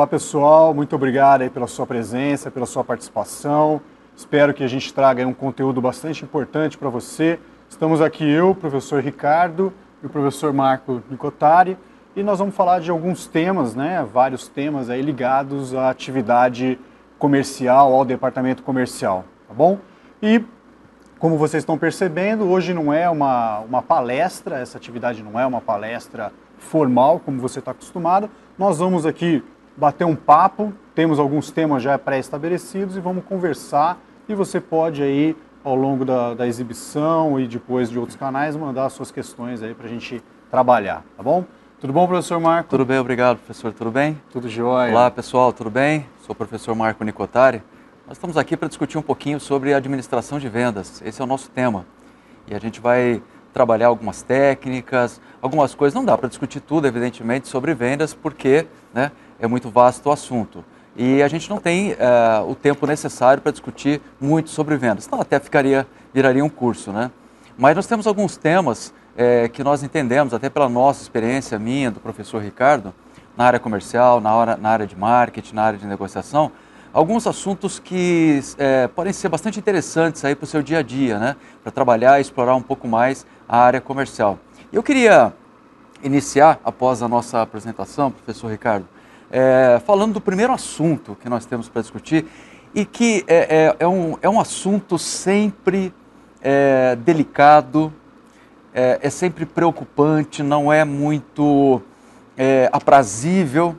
Olá pessoal, muito obrigado aí pela sua presença, pela sua participação. Espero que a gente traga aí um conteúdo bastante importante para você. Estamos aqui eu, o professor Ricardo e o professor Marco Nicotari, e nós vamos falar de alguns temas, né? Vários temas aí ligados à atividade comercial, ao departamento comercial, tá bom? E como vocês estão percebendo, hoje não é uma palestra, essa atividade não é uma palestra formal, como você está acostumado. Nós vamos aqui bater um papo, temos alguns temas já pré-estabelecidos e vamos conversar, e você pode aí, ao longo da exibição e depois de outros canais, mandar suas questões aí para a gente trabalhar, tá bom? Tudo bom, professor Marco? Tudo bem, obrigado, professor. Tudo bem? Tudo jóia. Olá, pessoal, tudo bem? Sou o professor Marco Nicotari. Nós estamos aqui para discutir um pouquinho sobre administração de vendas. Esse é o nosso tema. E a gente vai trabalhar algumas técnicas, algumas coisas. Não dá para discutir tudo, evidentemente, sobre vendas, porque, né, é muito vasto o assunto. E a gente não tem o tempo necessário para discutir muito sobre vendas. Então, até viraria um curso, né? Mas nós temos alguns temas que nós entendemos, até pela nossa experiência, minha, do professor Ricardo, na área comercial, na área de marketing, na área de negociação, alguns assuntos que podem ser bastante interessantes aí para o seu dia a dia, né? Para trabalhar e explorar um pouco mais a área comercial. Eu queria iniciar, após a nossa apresentação, professor Ricardo, falando do primeiro assunto que nós temos para discutir e que é um assunto sempre delicado, é sempre preocupante, não é muito aprazível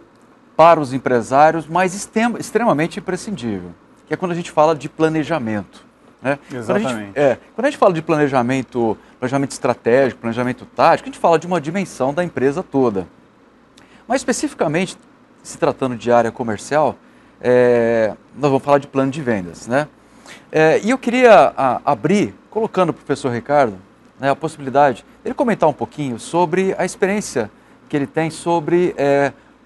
para os empresários, mas extremamente imprescindível, que é quando a gente fala de planejamento. Né? Exatamente. Quando a gente fala de planejamento estratégico, planejamento tático, a gente fala de uma dimensão da empresa toda. Mas especificamente, se tratando de área comercial, nós vamos falar de plano de vendas. Né? E eu queria abrir, colocando o professor Ricardo, né, a possibilidade dele comentar um pouquinho sobre a experiência que ele tem sobre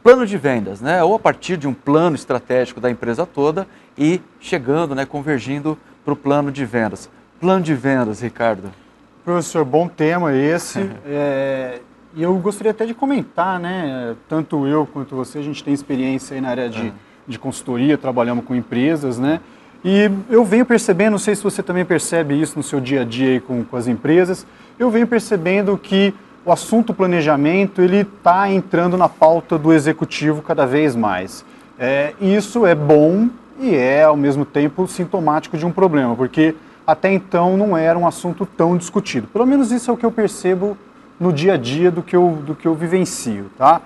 plano de vendas, né, ou a partir de um plano estratégico da empresa toda e chegando, né, convergindo para o plano de vendas. Plano de vendas, Ricardo. Professor, bom tema esse. E eu gostaria até de comentar, né, tanto eu quanto você, a gente tem experiência aí na área de consultoria, trabalhamos com empresas, né? E eu venho percebendo, não sei se você também percebe isso no seu dia a dia aí com as empresas, eu venho percebendo que o assunto planejamento, ele está entrando na pauta do executivo cada vez mais. E isso é bom e é, ao mesmo tempo, sintomático de um problema, porque até então não era um assunto tão discutido. Pelo menos isso é o que eu percebo no dia a dia do que eu vivencio. Tá?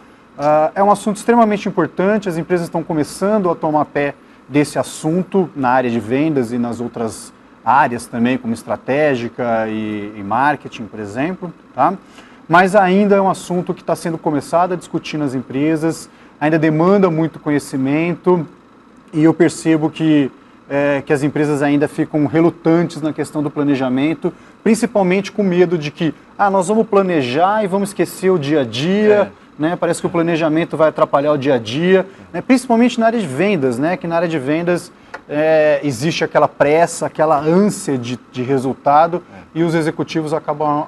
É um assunto extremamente importante, as empresas estão começando a tomar pé desse assunto na área de vendas e nas outras áreas também, como estratégica e marketing, por exemplo. Tá? Mas ainda é um assunto que está sendo começado a discutir nas empresas, ainda demanda muito conhecimento, e eu percebo que as empresas ainda ficam relutantes na questão do planejamento, principalmente com medo de que nós vamos planejar e vamos esquecer o dia a dia, né? Parece que o planejamento vai atrapalhar o dia a dia, né? Principalmente na área de vendas, né? Que na área de vendas existe aquela pressa, aquela ânsia de resultado, e os executivos acabam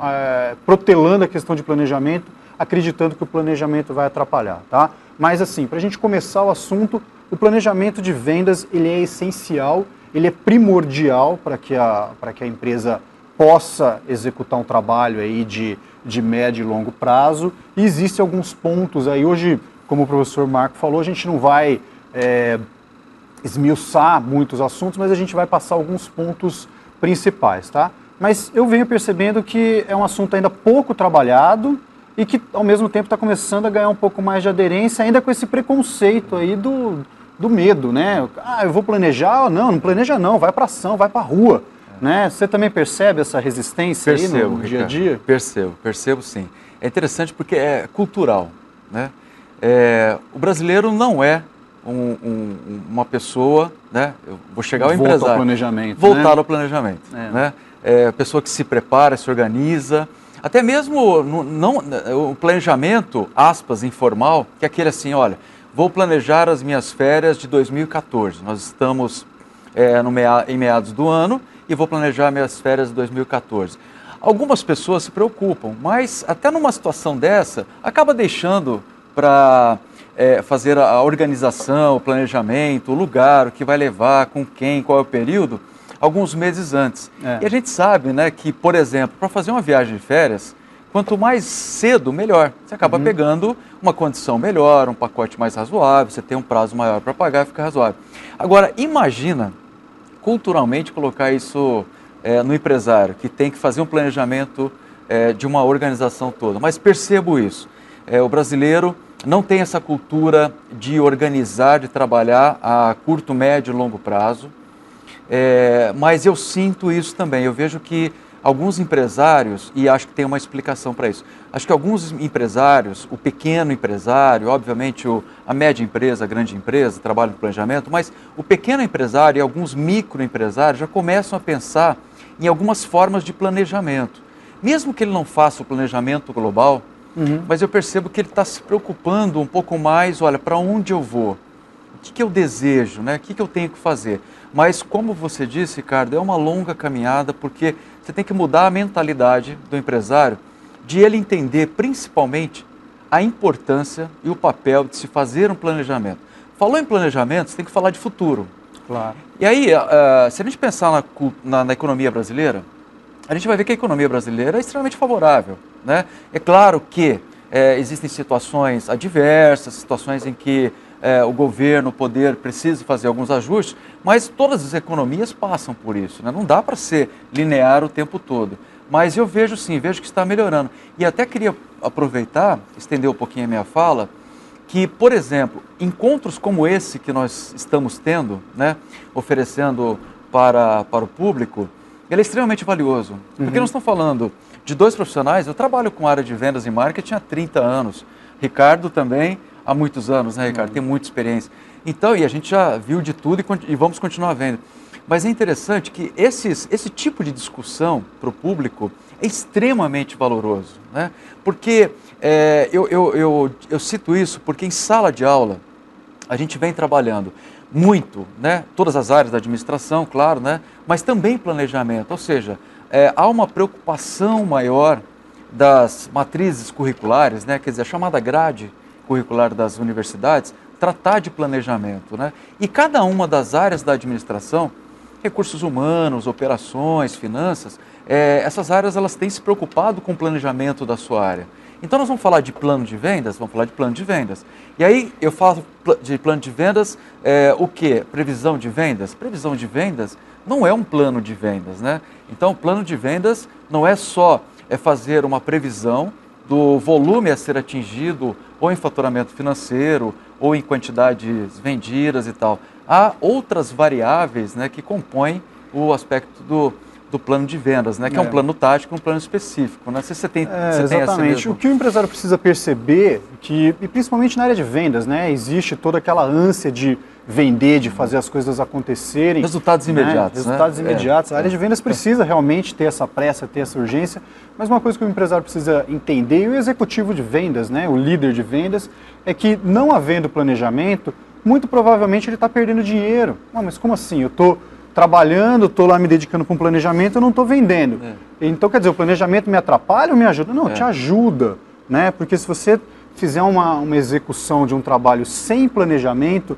protelando a questão de planejamento, acreditando que o planejamento vai atrapalhar. Tá? Mas assim, para a gente começar o assunto, o planejamento de vendas ele é essencial, ele é primordial para que a empresa possa executar um trabalho aí de médio e longo prazo. E existem alguns pontos aí, hoje, como o professor Marco falou, a gente não vai esmiuçar muitos assuntos, mas a gente vai passar alguns pontos principais, tá? Mas eu venho percebendo que é um assunto ainda pouco trabalhado e que, ao mesmo tempo, está começando a ganhar um pouco mais de aderência, ainda com esse preconceito aí do medo, né? Eu vou planejar? Não planeja não, vai para ação, vai para a rua. Né? Você também percebe essa resistência aí no dia a dia? Percebo sim. É interessante porque é cultural. Né? O brasileiro não é uma pessoa, né? Eu vou chegar ao empresário. Voltar ao planejamento. Voltar ao planejamento. Né? Pessoa que se prepara, se organiza. Até mesmo o planejamento, aspas, informal, que é aquele assim, olha, vou planejar as minhas férias de 2014. Nós estamos em meados do ano e vou planejar minhas férias de 2014. Algumas pessoas se preocupam, mas até numa situação dessa, acaba deixando para fazer a organização, o planejamento, o lugar, o que vai levar, com quem, qual é o período, alguns meses antes. E a gente sabe, né, que, por exemplo, para fazer uma viagem de férias, quanto mais cedo, melhor. Você acaba pegando uma condição melhor, um pacote mais razoável, você tem um prazo maior para pagar, fica razoável. Agora, imagina, culturalmente, colocar isso no empresário, que tem que fazer um planejamento de uma organização toda. Mas percebo isso. O brasileiro não tem essa cultura de organizar, de trabalhar a curto, médio e longo prazo. Mas eu sinto isso também. Eu vejo que alguns empresários, e acho que tem uma explicação para isso, acho que alguns empresários, o pequeno empresário, obviamente a média empresa, a grande empresa, trabalham no planejamento, mas o pequeno empresário e alguns microempresários já começam a pensar em algumas formas de planejamento. Mesmo que ele não faça o planejamento global, mas eu percebo que ele está se preocupando um pouco mais, olha, para onde eu vou? O que eu desejo, né? O que eu tenho que fazer? Mas, como você disse, Ricardo, é uma longa caminhada, porque você tem que mudar a mentalidade do empresário, de ele entender, principalmente, a importância e o papel de se fazer um planejamento. Falou em planejamento, você tem que falar de futuro. Claro. E aí, se a gente pensar na economia brasileira, a gente vai ver que a economia brasileira é extremamente favorável, né? É claro que existem situações adversas, situações em que o governo, o poder precisa fazer alguns ajustes, mas todas as economias passam por isso, né? Não dá para ser linear o tempo todo. Mas eu vejo sim, vejo que está melhorando. E até queria aproveitar, estender um pouquinho a minha fala, que, por exemplo, encontros como esse que nós estamos tendo, né, oferecendo para o público, ele é extremamente valioso. Porque nós estamos falando de dois profissionais, eu trabalho com área de vendas e marketing há 30 anos, Ricardo também há muitos anos, né, Ricardo? Tem muita experiência. Então, e a gente já viu de tudo e vamos continuar vendo. Mas é interessante que esse tipo de discussão para o público é extremamente valoroso, né? Porque eu cito isso porque em sala de aula a gente vem trabalhando muito, né? Todas as áreas da administração, claro, né? Mas também planejamento, ou seja, há uma preocupação maior das matrizes curriculares, né? Quer dizer, a chamada grade curricular das universidades, tratar de planejamento, né? E cada uma das áreas da administração, recursos humanos, operações, finanças, essas áreas elas têm se preocupado com o planejamento da sua área. Então nós vamos falar de plano de vendas, vamos falar de plano de vendas. E aí eu falo de plano de vendas, o quê? Previsão de vendas? Previsão de vendas não é um plano de vendas, né? Então o plano de vendas não é só fazer uma previsão do volume a ser atingido, ou em faturamento financeiro, ou em quantidades vendidas e tal. Há outras variáveis, né, que compõem o aspecto do plano de vendas, né, que é um plano tático, um plano específico. Né? Se você tem, exatamente. O que o empresário precisa perceber, e principalmente na área de vendas, né, existe toda aquela ânsia de vender, de fazer as coisas acontecerem. Resultados imediatos. Resultados imediatos. A área de vendas precisa realmente ter essa pressa, ter essa urgência, mas uma coisa que o empresário precisa entender, e o executivo de vendas, né, o líder de vendas, é que não havendo planejamento, muito provavelmente ele está perdendo dinheiro. Mas como assim? Eu estou trabalhando, estou lá me dedicando para um planejamento, eu não estou vendendo. Então, quer dizer, o planejamento me atrapalha ou me ajuda? Não, te ajuda, né? Porque se você fizer uma execução de um trabalho sem planejamento,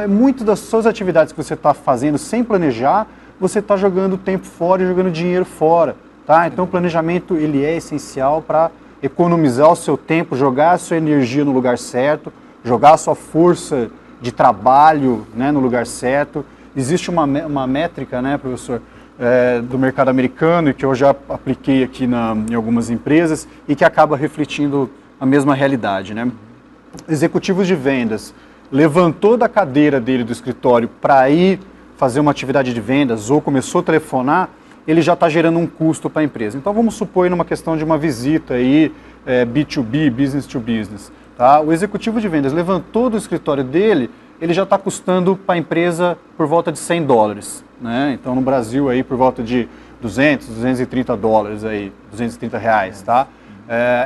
muito das suas atividades que você está fazendo sem planejar, você está jogando tempo fora e jogando dinheiro fora, tá? Então o planejamento ele é essencial para economizar o seu tempo, jogar a sua energia no lugar certo, jogar a sua força de trabalho, né, no lugar certo. Existe uma métrica, né, professor, do mercado americano, e que eu já apliquei aqui em algumas empresas e que acaba refletindo a mesma realidade, né? Executivos de vendas levantou da cadeira dele do escritório para ir fazer uma atividade de vendas ou começou a telefonar, ele já está gerando um custo para a empresa. Então vamos supor numa questão de uma visita aí, B2B, business to business. Tá? O executivo de vendas levantou do escritório dele, ele já está custando para a empresa por volta de $100. Né? Então no Brasil aí por volta de 200, 230 dólares aí, 230 reais, tá?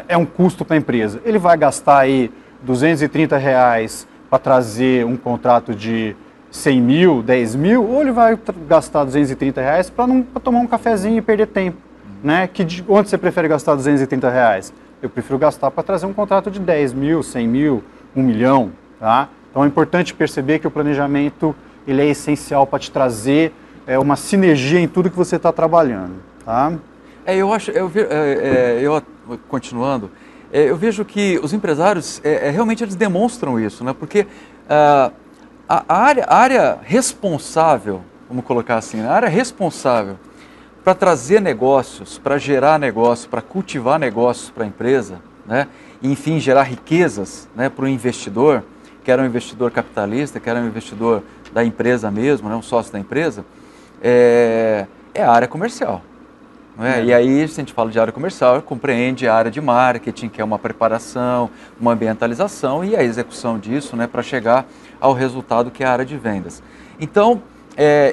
É um custo para a empresa. Ele vai gastar aí 230 reais para trazer um contrato de 100 mil, 10 mil, ou ele vai gastar 230 reais para tomar um cafezinho e perder tempo, né? Onde você prefere gastar 230 reais? Eu prefiro gastar para trazer um contrato de 10 mil, 100 mil, 1 milhão, tá? Então é importante perceber que o planejamento ele é essencial para te trazer uma sinergia em tudo que você está trabalhando, tá? Continuando, eu vejo que os empresários, realmente eles demonstram isso, né? Porque a área responsável, vamos colocar assim, a área responsável para trazer negócios, para gerar negócios, para cultivar negócios para a empresa, né? E, enfim, gerar riquezas, né, para o investidor, que era um investidor capitalista, que era um investidor da empresa mesmo, né, um sócio da empresa, é a área comercial. Não é? E aí, se a gente fala de área comercial, compreende a área de marketing, que é uma preparação, uma ambientalização e a execução disso, né, para chegar ao resultado que é a área de vendas. Então,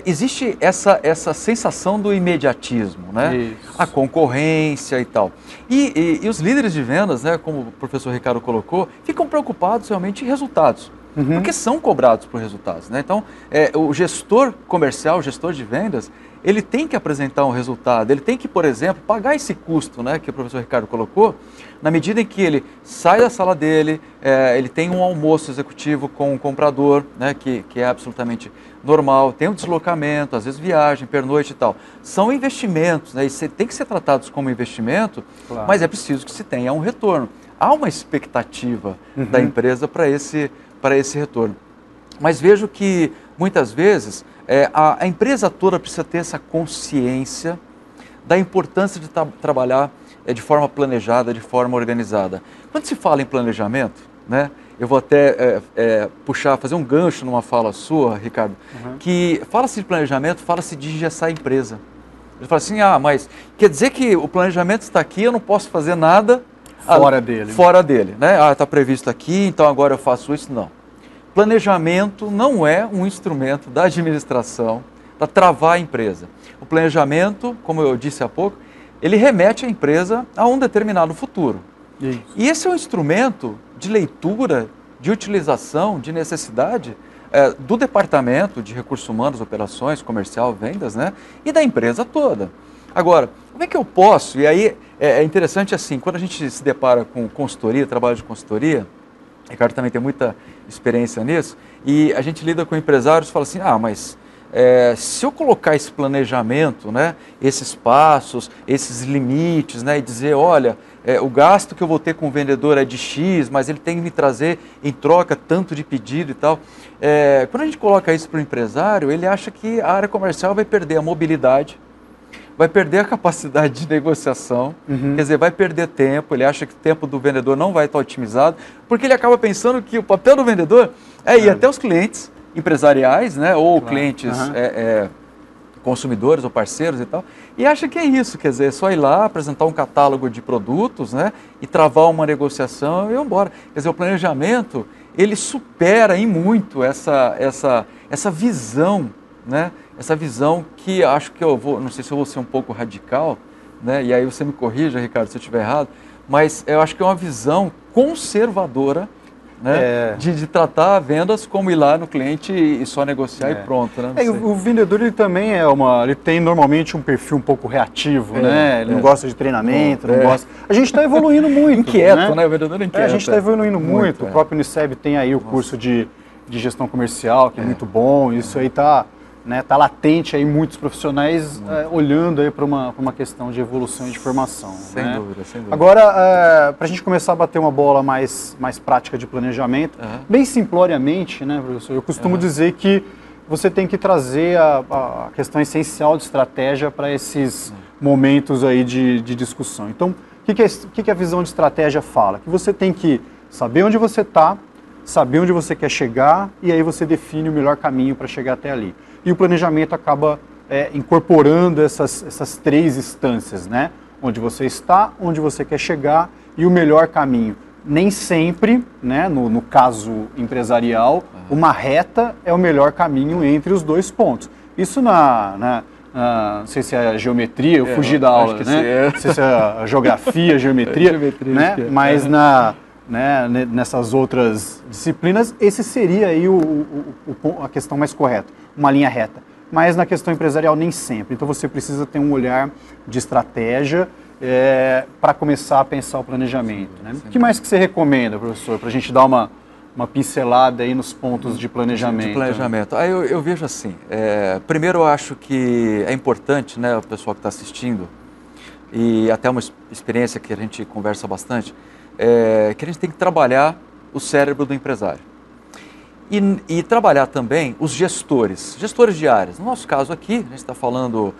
existe essa sensação do imediatismo, né? Isso. A concorrência e tal. E os líderes de vendas, né, como o professor Ricardo colocou, ficam preocupados realmente em resultados. Porque são cobrados por resultados, né? Então, o gestor comercial, o gestor de vendas, ele tem que apresentar um resultado, ele tem que, por exemplo, pagar esse custo, né, que o professor Ricardo colocou, na medida em que ele sai da sala dele, ele tem um almoço executivo com um comprador, né, que é absolutamente normal, tem um deslocamento, às vezes viagem, pernoite e tal. São investimentos, né, e tem que ser tratados como investimento, claro. Mas é preciso que se tenha um retorno. Há uma expectativa da empresa para esse retorno. Mas vejo que, muitas vezes, a empresa toda precisa ter essa consciência da importância de trabalhar de forma planejada, de forma organizada. Quando se fala em planejamento, né, eu vou até fazer um gancho numa fala sua, Ricardo, que fala-se de planejamento, fala-se de engessar a empresa. Ele fala assim, mas quer dizer que o planejamento está aqui, eu não posso fazer nada fora dele, né? Está previsto aqui, então agora eu faço isso. Não. Planejamento não é um instrumento da administração para travar a empresa. O planejamento, como eu disse há pouco, ele remete a empresa a um determinado futuro. Isso. E esse é um instrumento de leitura, de utilização, de necessidade do departamento de recursos humanos, operações, comercial, vendas, né? E da empresa toda. Agora, como é que eu posso? E aí é interessante assim, quando a gente se depara com consultoria, trabalho de consultoria, o Ricardo também tem muita experiência nisso, e a gente lida com empresários e fala assim, mas se eu colocar esse planejamento, né, esses passos, esses limites, né, e dizer, olha, o gasto que eu vou ter com o vendedor é de X, mas ele tem que me trazer em troca tanto de pedido e tal. Quando a gente coloca isso para o empresário, ele acha que a área comercial vai perder a mobilidade, vai perder a capacidade de negociação, quer dizer, vai perder tempo, ele acha que o tempo do vendedor não vai estar otimizado, porque ele acaba pensando que o papel do vendedor é ir até os clientes empresariais, né, ou clientes consumidores ou parceiros e tal, e acha que é isso, quer dizer, é só ir lá, apresentar um catálogo de produtos, né, e travar uma negociação e ir embora. Quer dizer, o planejamento, ele supera em muito essa visão, né, essa visão que acho que não sei se eu vou ser um pouco radical, né, e aí você me corrija, Ricardo, se eu estiver errado, mas eu acho que é uma visão conservadora, né, de tratar vendas como ir lá no cliente e só negociar e pronto. Né? O vendedor ele também ele tem normalmente um perfil um pouco reativo, né? Ele não gosta de treinamento, não gosta. A gente está evoluindo muito. Inquieto, né? O vendedor é inquieto. A gente está evoluindo muito. O próprio Uniceb tem aí o curso de gestão comercial, que é muito bom. Isso aí está latente aí, muitos profissionais olhando aí para uma questão de evolução e de formação. Sem dúvida, sem dúvida. Agora, para a gente começar a bater uma bola mais prática de planejamento, bem simploriamente, né, professor, eu costumo dizer que você tem que trazer a questão essencial de estratégia para esses momentos aí de discussão. Então, o que a visão de estratégia fala? Que você tem que saber onde você está, saber onde você quer chegar e aí você define o melhor caminho para chegar até ali. E o planejamento acaba incorporando essas três instâncias, né? Onde você está, onde você quer chegar e o melhor caminho. Nem sempre, né, no caso empresarial, uma reta é o melhor caminho entre os dois pontos. Isso não sei se é a geometria, eu fugi da aula, né? Não sei se é a geografia, geometria, né? Mas nessas outras disciplinas, esse seria aí a questão mais correta, uma linha reta. Mas na questão empresarial nem sempre. Então você precisa ter um olhar de estratégia para começar a pensar o planejamento. Né? O que mais que você recomenda, professor, para a gente dar uma uma pincelada aí nos pontos de planejamento. De planejamento. Aí eu vejo assim, primeiro eu acho que é importante, né, o pessoal que está assistindo, e até uma experiência que a gente conversa bastante, que a gente tem que trabalhar o cérebro do empresário. E trabalhar também os gestores de áreas. No nosso caso aqui, a gente está falando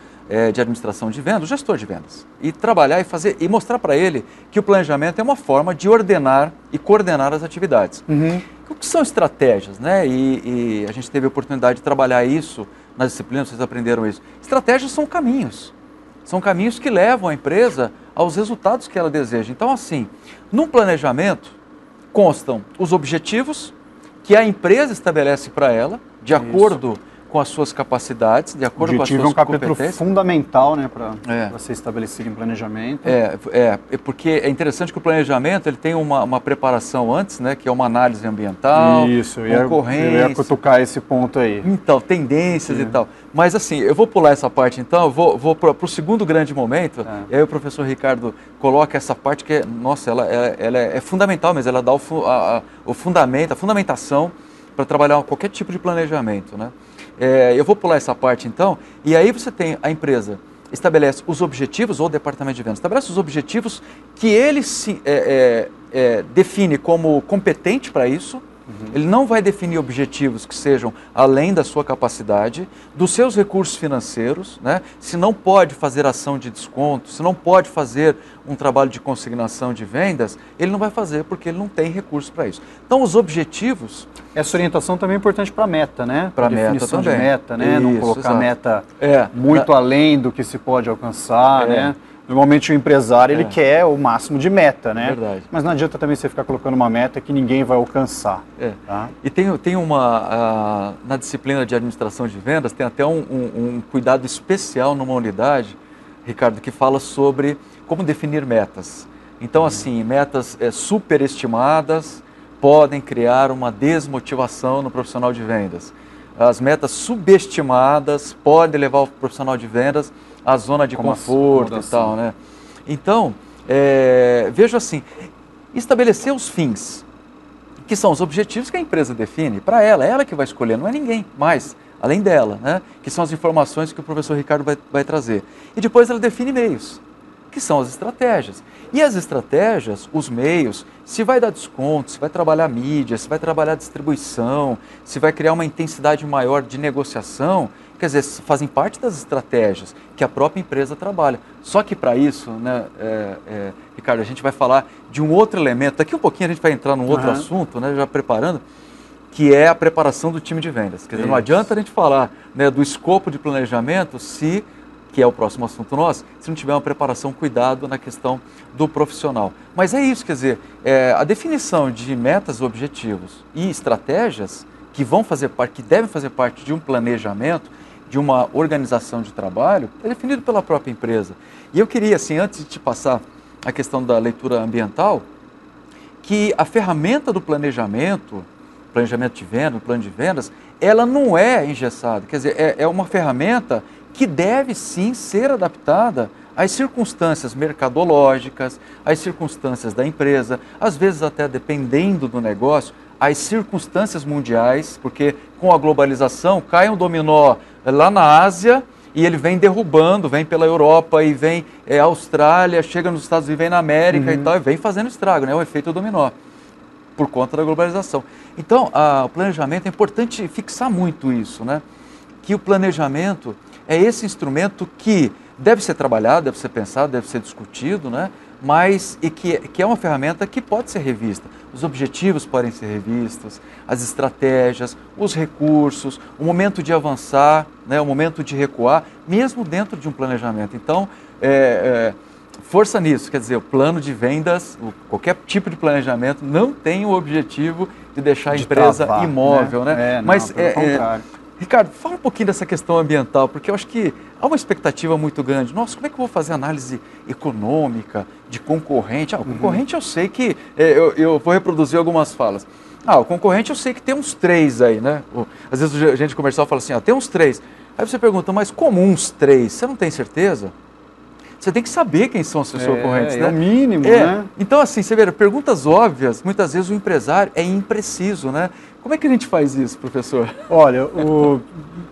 de administração de vendas, o gestor de vendas. E trabalhar e mostrar para ele que o planejamento é uma forma de ordenar e coordenar as atividades. Uhum. O que são estratégias, né? E a gente teve a oportunidade de trabalhar isso nas disciplinas, vocês aprenderam isso. Estratégias são caminhos. São caminhos que levam a empresa aos resultados que ela deseja. Então, assim, num planejamento constam os objetivos que a empresa estabelece para ela, de acordo com as suas capacidades, de acordo com as suas competências. O objetivo é um capítulo fundamental, né, para ser estabelecido em planejamento. Porque é interessante que o planejamento ele tem uma preparação antes, né, que é uma análise ambiental, isso, concorrência. Eu ia cutucar esse ponto aí. Então, tendências e tal. Mas assim, eu vou pular essa parte então, eu vou para o segundo grande momento, e aí o professor Ricardo coloca essa parte que, nossa, ela é fundamental mesmo, ela dá o fundamento, a fundamentação para trabalhar qualquer tipo de planejamento, né? Eu vou pular essa parte então, e aí você tem a empresa estabelece os objetivos, ou o departamento de vendas estabelece os objetivos que ele define como competente para isso. Ele não vai definir objetivos que sejam além da sua capacidade, dos seus recursos financeiros, né? Se não pode fazer ação de desconto, se não pode fazer um trabalho de consignação de vendas, ele não vai fazer porque ele não tem recursos para isso. Então, os objetivos... Essa orientação também é importante para a meta, né? Para a definição de meta, né? Isso, não colocar exato. Meta muito além do que se pode alcançar, né? Normalmente o empresário ele quer o máximo de meta, né? Verdade. Mas não adianta também você ficar colocando uma meta que ninguém vai alcançar. Tá? E tem uma... na disciplina de administração de vendas, tem até um cuidado especial numa unidade, Ricardo, que fala sobre como definir metas. Então, assim, metas superestimadas podem criar uma desmotivação no profissional de vendas. As metas subestimadas podem levar o profissional de vendas à zona de conforto e tal, né? Então, vejo assim, estabelecer os fins, que são os objetivos que a empresa define, para ela, é ela que vai escolher, não é ninguém mais, além dela, né? Que são as informações que o professor Ricardo vai trazer. E depois ela define meios, que são as estratégias. E as estratégias, os meios, se vai dar desconto, se vai trabalhar mídia, se vai trabalhar distribuição, se vai criar uma intensidade maior de negociação, quer dizer, fazem parte das estratégias que a própria empresa trabalha. Só que para isso, né, Ricardo, a gente vai falar de um outro elemento. Daqui um pouquinho a gente vai entrar num outro assunto, né, já preparando, que é a preparação do time de vendas. Quer dizer, não adianta a gente falar, né, do escopo de planejamento que é o próximo assunto nosso, se não tiver uma preparação, cuidado na questão do profissional. Mas é isso, quer dizer, a definição de metas, objetivos e estratégias que devem fazer parte de um planejamento, de uma organização de trabalho, é definido pela própria empresa. E eu queria, assim, antes de te passar a questão da leitura ambiental, que a ferramenta do planejamento de venda, o plano de vendas, ela não é engessada, quer dizer, é uma ferramenta que deve sim ser adaptada às circunstâncias mercadológicas, às circunstâncias da empresa, às vezes até dependendo do negócio, às circunstâncias mundiais, porque com a globalização cai um dominó lá na Ásia e ele vem derrubando, vem pela Europa e vem Austrália, chega nos Estados Unidos, vem na América e tal, e vem fazendo estrago, né? O efeito dominó, por conta da globalização. Então, o planejamento é importante fixar muito isso, né? Que o planejamento é esse instrumento que deve ser trabalhado, deve ser pensado, deve ser discutido, né? Mas que é uma ferramenta que pode ser revista. Os objetivos podem ser revistos, as estratégias, os recursos, o momento de avançar, né? O momento de recuar, mesmo dentro de um planejamento. Então, força nisso, quer dizer, o plano de vendas, qualquer tipo de planejamento não tem o objetivo de deixar a empresa travar, imóvel, né? Mas pelo contrário. Ricardo, fala um pouquinho dessa questão ambiental, porque eu acho que há uma expectativa muito grande. Nossa, como é que eu vou fazer análise econômica de concorrente? O concorrente eu sei que, eu vou reproduzir algumas falas. O concorrente eu sei que tem uns 3 aí, né? Às vezes a gente comercial fala assim, tem uns 3. Aí você pergunta, mas como uns 3? Você não tem certeza? você tem que saber quem são os seus concorrentes, né? É o mínimo, né? Então, assim, você vê, perguntas óbvias, muitas vezes o empresário é impreciso, né? Como é que a gente faz isso, professor? Olha,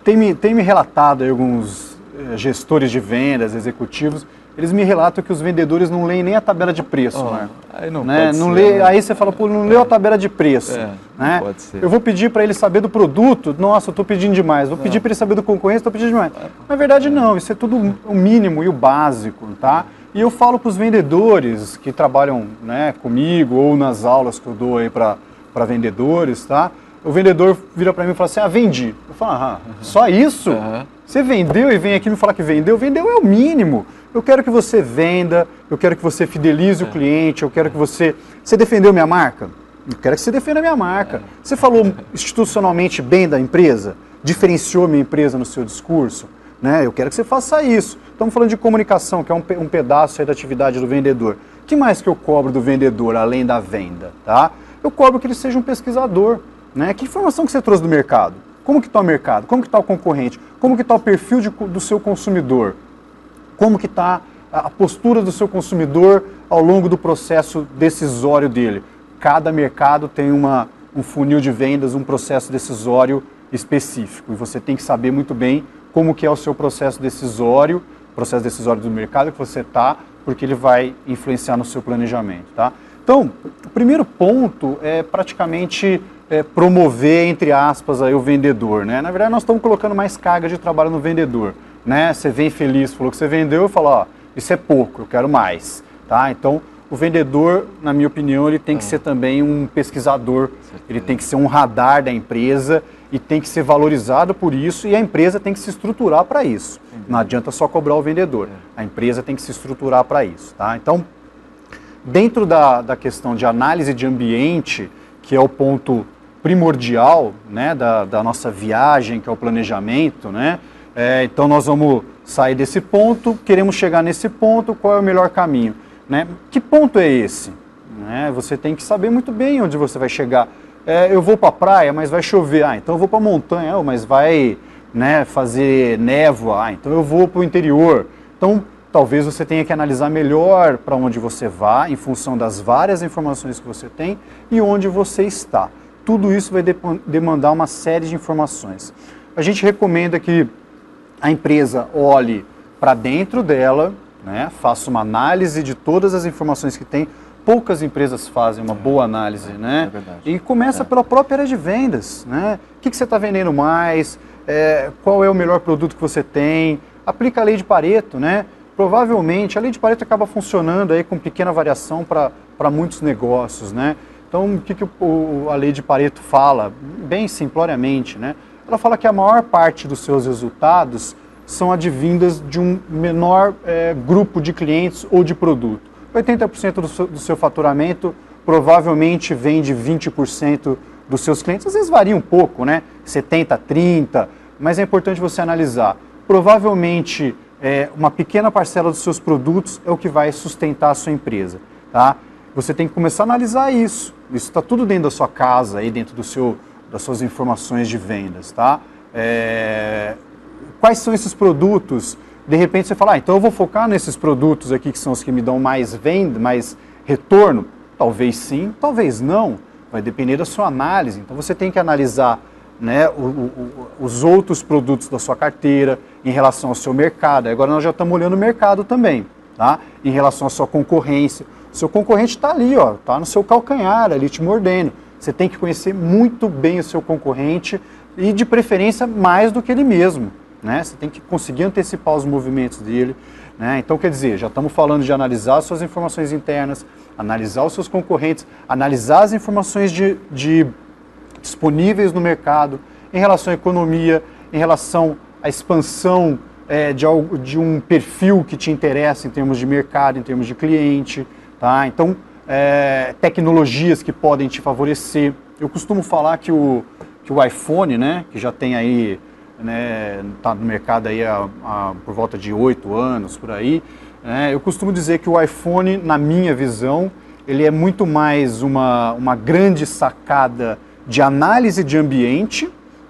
tem me relatado aí alguns gestores de vendas, executivos, eles me relatam que os vendedores não leem nem a tabela de preço, Marco. Aí não né? pode Não ser, lê, né? Aí você fala, pô, não leu a tabela de preço. Né? Pode ser. Eu vou pedir para ele saber do produto, nossa, eu estou pedindo demais. Vou pedir para ele saber do concorrente, estou pedindo demais. Na verdade, não, isso é tudo o mínimo e o básico, tá? E eu falo para os vendedores que trabalham, né, comigo ou nas aulas que eu dou aí para vendedores, tá? O vendedor vira para mim e fala assim, vendi. Eu falo, só isso? Você vendeu e vem aqui me falar que vendeu? Vendeu é o mínimo. Eu quero que você venda, eu quero que você fidelize o cliente, eu quero que você... Você defendeu minha marca? Eu quero que você defenda a minha marca. Você falou institucionalmente bem da empresa? Diferenciou minha empresa no seu discurso? Né? Eu quero que você faça isso. Estamos falando de comunicação, que é um pedaço aí da atividade do vendedor. O que mais que eu cobro do vendedor, além da venda? Tá? Eu cobro que ele seja um pesquisador. Né? Que informação que você trouxe do mercado? Como que está o mercado? Como que está o concorrente? Como que está o perfil do seu consumidor? Como que está a postura do seu consumidor ao longo do processo decisório dele? Cada mercado tem um funil de vendas, um processo decisório específico. E você tem que saber muito bem como que é o seu processo decisório do mercado que você está, porque ele vai influenciar no seu planejamento. Tá? Então, o primeiro ponto é praticamente promover, entre aspas, aí, o vendedor. Né? Na verdade, nós estamos colocando mais carga de trabalho no vendedor. Né? Você vem feliz, falou que você vendeu, eu falo, isso é pouco, eu quero mais. Tá? Então, o vendedor, na minha opinião, ele tem que ser também um pesquisador, ele tem que ser um radar da empresa e tem que ser valorizado por isso e a empresa tem que se estruturar para isso. Não adianta só cobrar o vendedor, a empresa tem que se estruturar para isso. Tá? Então, dentro da questão de análise de ambiente, que é o ponto primordial, né, da nossa viagem, que é o planejamento, né? Então nós vamos sair desse ponto, queremos chegar nesse ponto, qual é o melhor caminho? Né? Que ponto é esse? Né? Você tem que saber muito bem onde você vai chegar. Eu vou para a praia, mas vai chover. Então eu vou para a montanha, mas vai, né, fazer névoa. Então eu vou para o interior. Então talvez você tenha que analisar melhor para onde você vai, em função das várias informações que você tem e onde você está. Tudo isso vai demandar uma série de informações. A gente recomenda que a empresa olhe para dentro dela, né, faça uma análise de todas as informações que tem. Poucas empresas fazem uma boa análise, né? E começa pela própria área de vendas, né? O que você está vendendo mais? Qual é o melhor produto que você tem? Aplica a lei de Pareto, né? Provavelmente a lei de Pareto acaba funcionando aí com pequena variação para muitos negócios, né? Então, o que a lei de Pareto fala? Bem simploriamente, né? Ela fala que a maior parte dos seus resultados são advindas de um menor grupo de clientes ou de produto. 80% do seu faturamento provavelmente vem de 20% dos seus clientes. Às vezes varia um pouco, né? 70%, 30%, mas é importante você analisar. Provavelmente uma pequena parcela dos seus produtos é o que vai sustentar a sua empresa. Tá? Você tem que começar a analisar isso. Isso está tudo dentro da sua casa, aí dentro das suas informações de vendas. Tá? Quais são esses produtos? De repente você fala, então eu vou focar nesses produtos aqui que são os que me dão mais venda, mais retorno? Talvez sim, talvez não. Vai depender da sua análise. Então você tem que analisar, né, os outros produtos da sua carteira em relação ao seu mercado. Agora nós já estamos olhando o mercado também, tá? Em relação à sua concorrência. O seu concorrente está ali, está no seu calcanhar, ali te mordendo. Você tem que conhecer muito bem o seu concorrente e de preferência mais do que ele mesmo. Né? Você tem que conseguir antecipar os movimentos dele. Né? Então, quer dizer, já estamos falando de analisar as suas informações internas, analisar os seus concorrentes, analisar as informações disponíveis no mercado, em relação à economia, em relação à expansão de um perfil que te interessa em termos de mercado, em termos de cliente. Tá? Então, tecnologias que podem te favorecer. Eu costumo falar que o iPhone, né, que já tem aí, está no mercado aí por volta de 8 anos, por aí. Eu costumo dizer que o iPhone, na minha visão, ele é muito mais uma grande sacada de análise de ambiente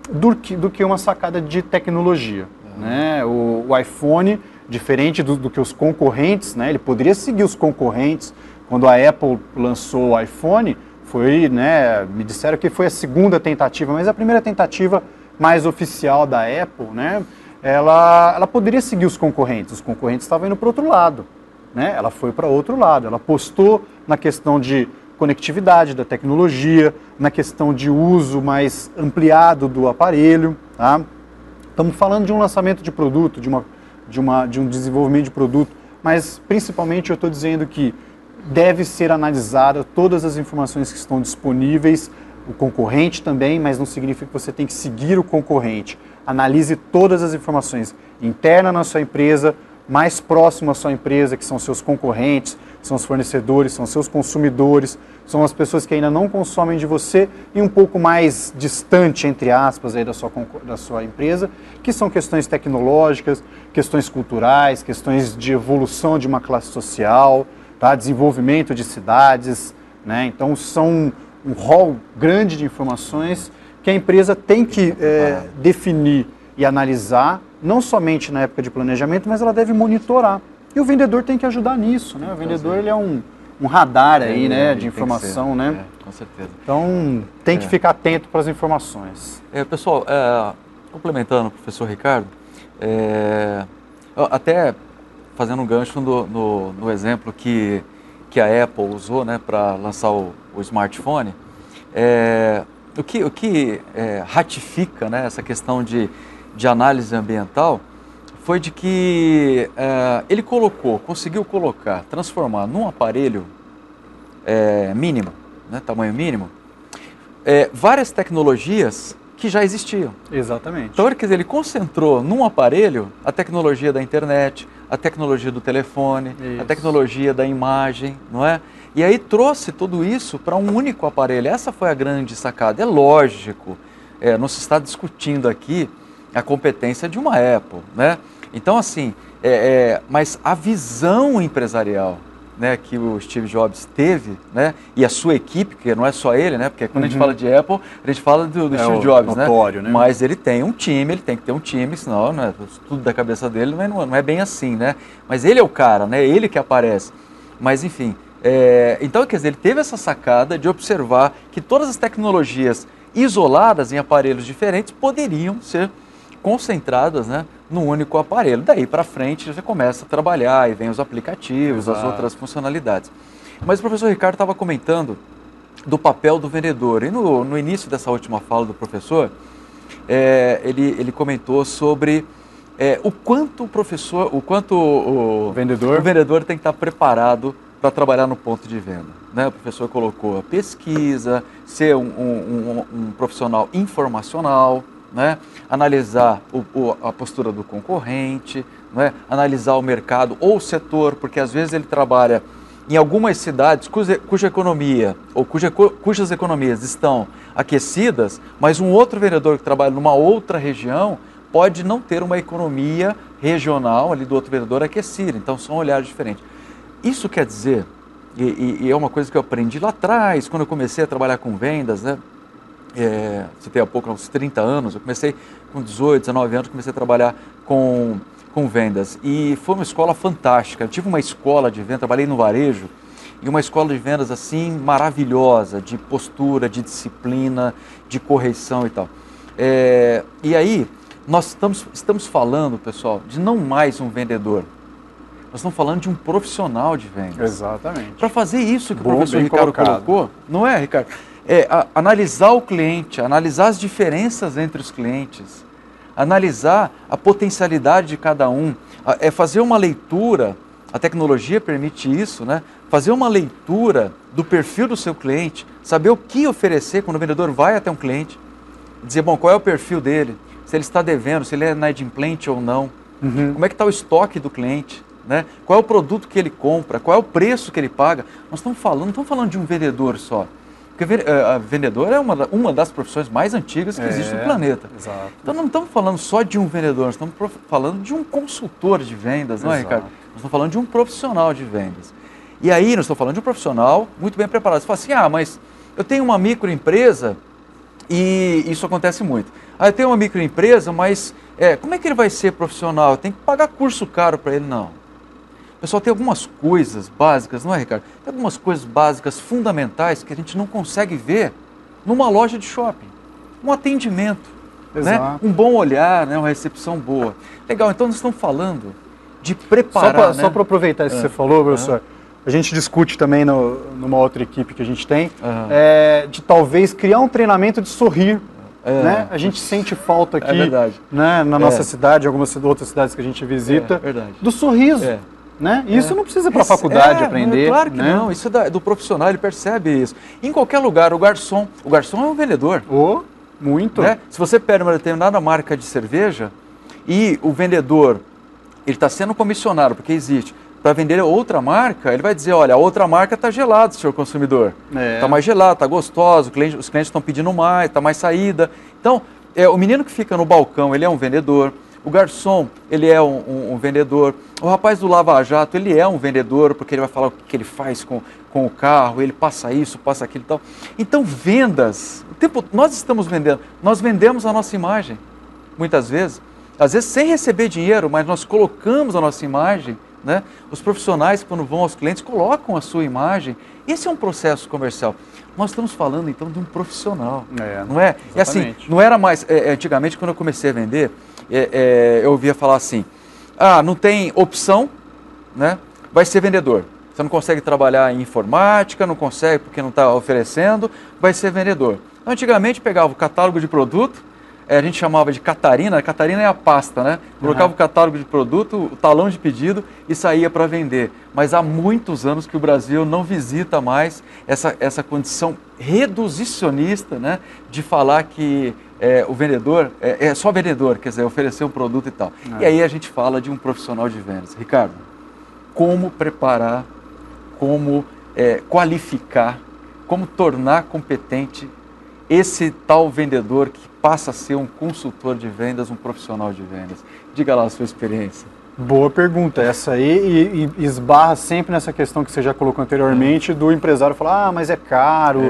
do que uma sacada de tecnologia. Né? O iPhone Diferente do que os concorrentes, né? Ele poderia seguir os concorrentes. Quando a Apple lançou o iPhone, foi, né, me disseram que foi a segunda tentativa, mas a primeira tentativa mais oficial da Apple, né, ela poderia seguir os concorrentes estavam indo para o outro lado, né, ela foi para outro lado, ela apostou na questão de conectividade da tecnologia, na questão de uso mais ampliado do aparelho, tá? Estamos falando de um lançamento de produto, de um desenvolvimento de produto, mas principalmente eu estou dizendo que deve ser analisada todas as informações que estão disponíveis, o concorrente também, mas não significa que você tem que seguir o concorrente. Analise todas as informações internas na sua empresa, mais próximo à sua empresa, que são seus concorrentes, são os fornecedores, são seus consumidores, são as pessoas que ainda não consomem de você e um pouco mais distante, entre aspas, aí da sua empresa, que são questões tecnológicas, questões culturais, questões de evolução de uma classe social, tá? Desenvolvimento de cidades, né? Então são um rol grande de informações que a empresa tem que definir e analisar, não somente na época de planejamento, mas ela deve monitorar. E o vendedor tem que ajudar nisso, né? O vendedor ele é um radar aí, né, de informação, né? Com certeza. Então tem que ficar atento para as informações. Pessoal, complementando o professor Ricardo, até fazendo um gancho no exemplo que a Apple usou, né, para lançar o smartphone, o que ratifica, né, essa questão de análise ambiental foi de que ele conseguiu transformar num aparelho mínimo, né, tamanho mínimo, várias tecnologias que já existiam. Exatamente. Então, ele concentrou num aparelho a tecnologia da internet, a tecnologia do telefone, a tecnologia da imagem, não é? E aí trouxe tudo isso para um único aparelho. Essa foi a grande sacada. É lógico, não se está discutindo aqui a competência de uma Apple, né? Então, assim, mas a visão empresarial, né, que o Steve Jobs teve, né, e a sua equipe, que não é só ele, né, porque quando a gente fala de Apple, a gente fala do Steve Jobs, notório, né? Mas ele tem um time, ele tem que ter um time, senão, né, tudo da cabeça dele não é bem assim, né? Mas ele é o cara, né, ele que aparece. Mas, enfim, então, quer dizer, ele teve essa sacada de observar que todas as tecnologias isoladas em aparelhos diferentes poderiam ser concentradas, né, num único aparelho. Daí para frente você começa a trabalhar e vem os aplicativos, as outras funcionalidades. Mas o professor Ricardo estava comentando do papel do vendedor. E no início dessa última fala do professor, ele comentou sobre o quanto o vendedor tem que estar preparado para trabalhar no ponto de venda, né? O professor colocou a pesquisa, ser um profissional informacional, né? Analisar a postura do concorrente, né? Analisar o mercado ou o setor, porque às vezes ele trabalha em algumas cidades cuja economia ou cujas economias estão aquecidas, mas um outro vendedor que trabalha numa outra região pode não ter uma economia regional ali do outro vendedor aquecida. Então são olhares diferentes. Isso quer dizer, e é uma coisa que eu aprendi lá atrás, quando eu comecei a trabalhar com vendas, né? Citei há pouco, uns 30 anos, eu comecei com 18, 19 anos, comecei a trabalhar com vendas. E foi uma escola fantástica. Eu tive uma escola de vendas, trabalhei no varejo, e uma escola de vendas assim maravilhosa, de postura, de disciplina, de correção e tal. E aí, nós estamos falando, pessoal, de não mais um vendedor. Nós estamos falando de um profissional de vendas. Exatamente. Para fazer isso que o professor Ricardo colocou, não é, Ricardo? Analisar o cliente, analisar as diferenças entre os clientes, analisar a potencialidade de cada um, fazer uma leitura, a tecnologia permite isso, né? Fazer uma leitura do perfil do seu cliente, saber o que oferecer quando o vendedor vai até um cliente, dizer, bom, qual é o perfil dele, se ele está devendo, se ele é inadimplente ou não, como é que está o estoque do cliente, né? Qual é o produto que ele compra, qual é o preço que ele paga. Nós não estamos falando de um vendedor só. Porque vendedor é uma das profissões mais antigas que existe no planeta. Exato. Então não estamos falando só de um vendedor, nós estamos falando de um consultor de vendas, não é, Ricardo? Nós estamos falando de um profissional de vendas. E aí nós estamos falando de um profissional muito bem preparado. Você fala assim, mas eu tenho uma microempresa E isso acontece muito. Aí tem uma microempresa, mas como é que ele vai ser profissional? Tem que pagar curso caro para ele? Não. Pessoal, tem algumas coisas básicas, não é, Ricardo? Tem algumas coisas básicas, fundamentais, que a gente não consegue ver numa loja de shopping. Um atendimento, né? Um bom olhar, né? Uma recepção boa. Legal, então nós estamos falando de preparar, Só para aproveitar isso que você falou, professor, a gente discute também numa outra equipe que a gente tem, de talvez criar um treinamento de sorrir. Né? A gente sente falta aqui né, na nossa cidade, algumas outras cidades que a gente visita, do sorriso. Né? E isso não precisa ir para a faculdade aprender. Claro que não, isso é do profissional, ele percebe isso. Em qualquer lugar, o garçom é um vendedor. Muito. Né? Se você pega uma determinada marca de cerveja e o vendedor, ele está sendo comissionado, porque existe, para vender outra marca, ele vai dizer, olha, a outra marca está gelada, senhor consumidor. Está mais gelado, está gostoso, os clientes estão pedindo mais, está mais saída. Então, o menino que fica no balcão, ele é um vendedor. O garçom, ele é um vendedor. O rapaz do Lava Jato, ele é um vendedor, porque ele vai falar o que ele faz com o carro, ele passa isso, passa aquilo e tal. Então, vendas, nós estamos vendendo, nós vendemos a nossa imagem, muitas vezes. Às vezes sem receber dinheiro, mas nós colocamos a nossa imagem, né? Os profissionais, quando vão aos clientes, colocam a sua imagem. Esse é um processo comercial. Nós estamos falando, então, de um profissional, não é? E assim, não era mais... antigamente, quando eu comecei a vender, eu ouvia falar assim, não tem opção, né? Vai ser vendedor. Você não consegue trabalhar em informática, não consegue porque não está oferecendo, vai ser vendedor. Antigamente, pegava o catálogo de produto, a gente chamava de Catarina. Catarina é a pasta, né? Colocava o catálogo de produto, o talão de pedido e saía para vender. Mas há muitos anos que o Brasil não visita mais essa condição reduzicionista, né? De falar que o vendedor é só vendedor, quer dizer, oferecer um produto e tal. E aí a gente fala de um profissional de vendas. Ricardo, como preparar, como qualificar, como tornar competente esse tal vendedor que passa a ser um consultor de vendas, um profissional de vendas? Diga lá a sua experiência. Boa pergunta essa aí, e esbarra sempre nessa questão que você já colocou anteriormente, do empresário falar, mas é caro,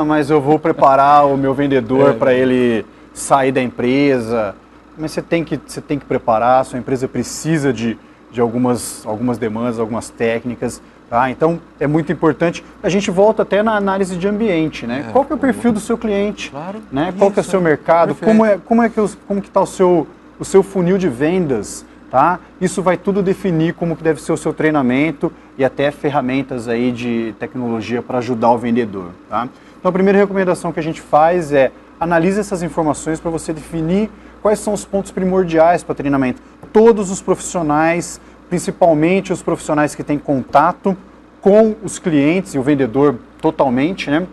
mas eu vou preparar o meu vendedor para ele sair da empresa. Mas você tem que preparar, a sua empresa precisa de algumas demandas, algumas técnicas. Então, é muito importante. A gente volta até na análise de ambiente, né? Qual que é o perfil do seu cliente? Claro. Né? Qual que é o seu mercado? Como que está o seu funil de vendas? Tá? Isso vai tudo definir como que deve ser o seu treinamento e até ferramentas aí de tecnologia para ajudar o vendedor. Tá? Então, a primeira recomendação que a gente faz é analise essas informações para você definir quais são os pontos primordiais para treinamento. Todos os profissionais, principalmente os profissionais que têm contato com os clientes e o vendedor totalmente, né,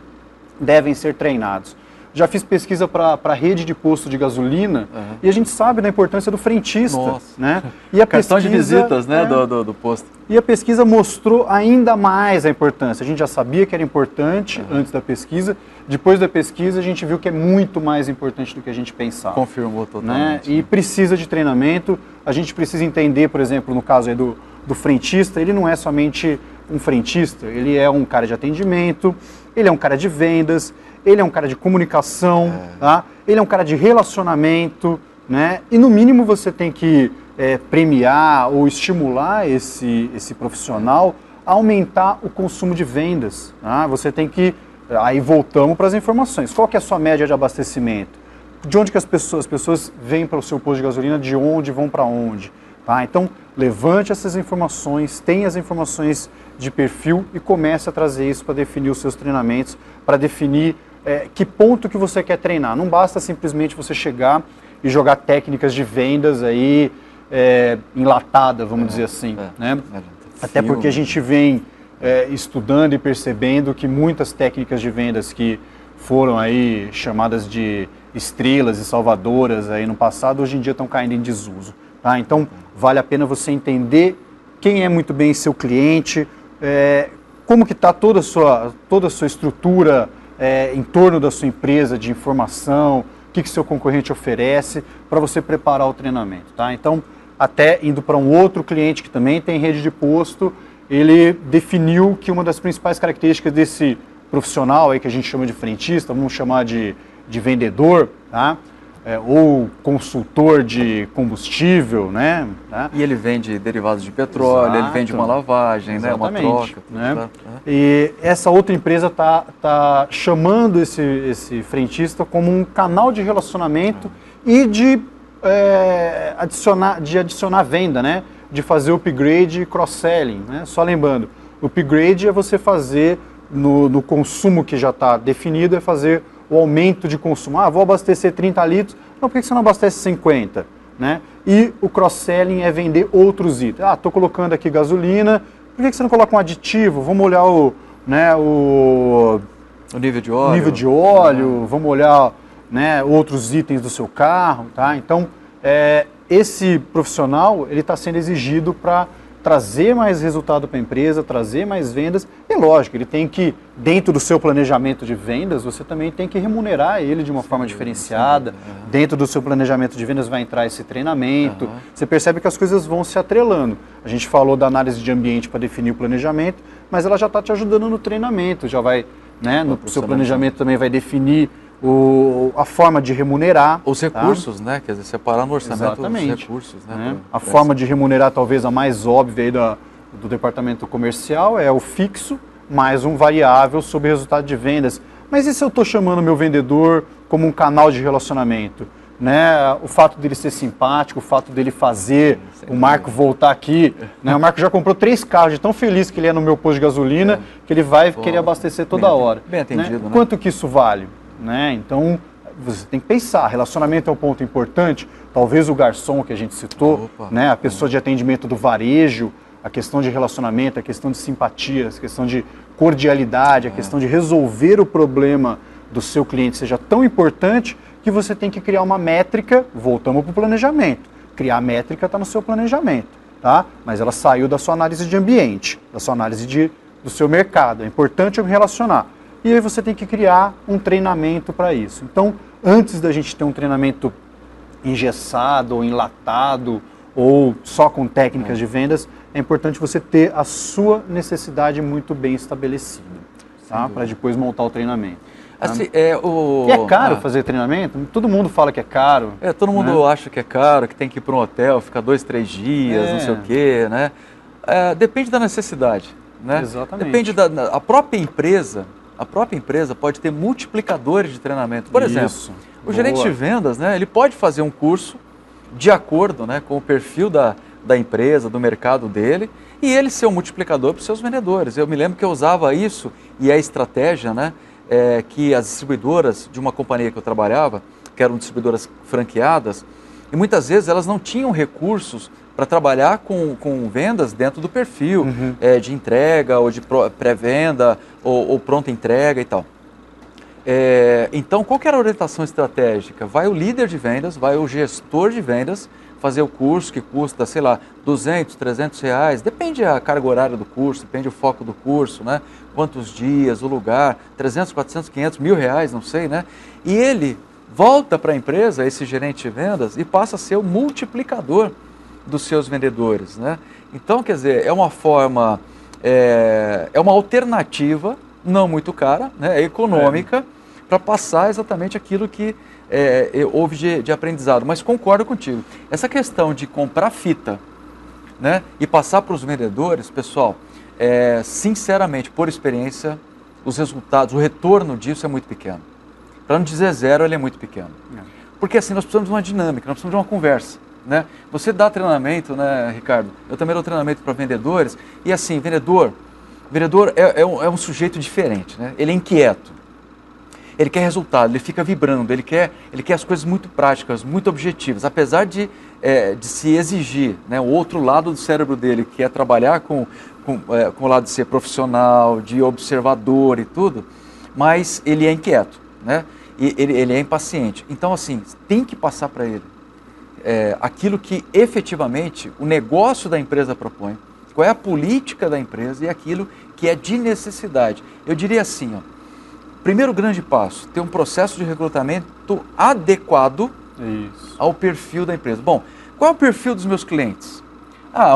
devem ser treinados. Já fiz pesquisa para a rede de posto de gasolina e a gente sabe da importância do frentista. Né? E a cartão de visitas, né, do posto. E a pesquisa mostrou ainda mais a importância. A gente já sabia que era importante antes da pesquisa. Depois da pesquisa, a gente viu que é muito mais importante do que a gente pensava. Confirmou totalmente. Né? E precisa de treinamento. A gente precisa entender, por exemplo, no caso aí do frentista, ele não é somente um frentista, ele é um cara de atendimento, ele é um cara de vendas, ele é um cara de comunicação, tá? Ele é um cara de relacionamento, né? E no mínimo você tem que premiar ou estimular esse profissional a aumentar o consumo de vendas. Tá? Você tem que... Aí voltamos para as informações. Qual que é a sua média de abastecimento? De onde que as pessoas vêm para o seu posto de gasolina, de onde vão para onde? Tá? Então, levante essas informações, tenha as informações de perfil e comece a trazer isso para definir os seus treinamentos, para definir que ponto que você quer treinar. Não basta simplesmente você chegar e jogar técnicas de vendas aí enlatada, vamos dizer assim. Né? Até porque a gente vem estudando e percebendo que muitas técnicas de vendas que foram aí chamadas de estrelas e salvadoras aí no passado, hoje em dia estão caindo em desuso. Tá? Então, vale a pena você entender quem é muito bem seu cliente, como que está toda a sua estrutura em torno da sua empresa de informação, o que seu concorrente oferece, para você preparar o treinamento. Tá? Então, até indo para um outro cliente que também tem rede de posto, ele definiu que uma das principais características desse profissional aí que a gente chama de frentista, vamos chamar de de vendedor, tá? Ou consultor de combustível, né? Tá? E ele vende derivados de petróleo, ele vende uma lavagem, né? Uma troca. Né? Tá. E essa outra empresa tá chamando esse frentista como um canal de relacionamento e de adicionar venda, né? De fazer upgrade e cross-selling, né? Só lembrando, upgrade é você fazer no consumo que já está definido, é fazer o aumento de consumo. Vou abastecer 30 litros, não, por que você não abastece 50? Né? E o cross-selling é vender outros itens. Estou colocando aqui gasolina, por que você não coloca um aditivo? Vamos olhar o nível de óleo. Nível de óleo, vamos olhar, né, outros itens do seu carro. Tá? Então, esse profissional ele está sendo exigido para trazer mais resultado para a empresa, trazer mais vendas. E lógico, ele tem que, dentro do seu planejamento de vendas, você também tem que remunerar ele de uma forma diferenciada. Dentro do seu planejamento de vendas vai entrar esse treinamento. Você percebe que as coisas vão se atrelando. A gente falou da análise de ambiente para definir o planejamento, mas ela já está te ajudando no treinamento, já vai, né, no seu planejamento também vai definir a forma de remunerar. Os recursos, né? Quer dizer, separar no orçamento os recursos. Né? A forma de remunerar, talvez a mais óbvia aí do departamento comercial, é o fixo, mais um variável sobre o resultado de vendas. Mas e se eu estou chamando meu vendedor como um canal de relacionamento? Né? O fato dele ser simpático, o fato dele fazer o Marco voltar aqui. Né? O Marco já comprou 3 carros, de tão feliz que ele é no meu posto de gasolina, que ele vai querer abastecer toda hora. Bem atendido, né? Quanto que isso vale? Né? Então, você tem que pensar, relacionamento é um ponto importante, talvez o garçom que a gente citou, né? A pessoa de atendimento do varejo, a questão de relacionamento, a questão de simpatia, a questão de cordialidade, a questão de resolver o problema do seu cliente seja tão importante que você tem que criar uma métrica, voltamos para o planejamento, criar a métrica está no seu planejamento, tá? Mas ela saiu da sua análise de ambiente, da sua análise do seu mercado, é importante eu me relacionar. E aí você tem que criar um treinamento para isso. Então, antes da gente ter um treinamento engessado ou enlatado ou só com técnicas de vendas, é importante você ter a sua necessidade muito bem estabelecida, tá? Para depois montar o treinamento. Assim, E é caro fazer treinamento? Todo mundo fala que é caro. Todo mundo acha que é caro, que tem que ir para um hotel, ficar 2, 3 dias, não sei o quê, né? Depende da necessidade, né? Exatamente. Depende a própria empresa. A própria empresa pode ter multiplicadores de treinamento. Por exemplo, o gerente de vendas, né, ele pode fazer um curso de acordo, né, com o perfil da empresa, do mercado dele, e ele ser um multiplicador para os seus vendedores. Eu me lembro que eu usava isso, e a estratégia, né, que as distribuidoras de uma companhia que eu trabalhava, que eram distribuidoras franqueadas, e muitas vezes elas não tinham recursos para trabalhar com vendas dentro do perfil de entrega ou de pré-venda ou pronta entrega e tal. Então, qual que era a orientação estratégica? Vai o líder de vendas, vai o gestor de vendas fazer o curso que custa, sei lá, 200, 300 reais, depende a carga horária do curso, depende o foco do curso, né? Quantos dias, o lugar, 300, 400, 500, R$1.000, não sei, né? E ele volta para a empresa, esse gerente de vendas, e passa a ser o multiplicador dos seus vendedores, né? Então, quer dizer, é uma forma, é uma alternativa, não muito cara, né? Econômica, para passar exatamente aquilo que houve de aprendizado. Mas concordo contigo, essa questão de comprar fita, né? E passar para os vendedores, pessoal, sinceramente, por experiência, os resultados, o retorno disso é muito pequeno. Para não dizer zero, ele é muito pequeno. Porque assim, nós precisamos de uma dinâmica, nós precisamos de uma conversa. Né? Você dá treinamento, né, Ricardo? Eu também dou treinamento para vendedores. E assim, vendedor é um sujeito diferente, né? Ele é inquieto. Ele quer resultado, ele fica vibrando, ele quer as coisas muito práticas, muito objetivas. Apesar de se exigir, né, o outro lado do cérebro dele, que é trabalhar com o lado de ser profissional, de observador e tudo, mas ele é inquieto, né? E ele é impaciente. Então, assim, tem que passar para ele aquilo que efetivamente o negócio da empresa propõe, qual é a política da empresa e aquilo que é de necessidade. Eu diria assim, ó, primeiro grande passo, ter um processo de recrutamento adequado ao perfil da empresa. Bom, qual é o perfil dos meus clientes?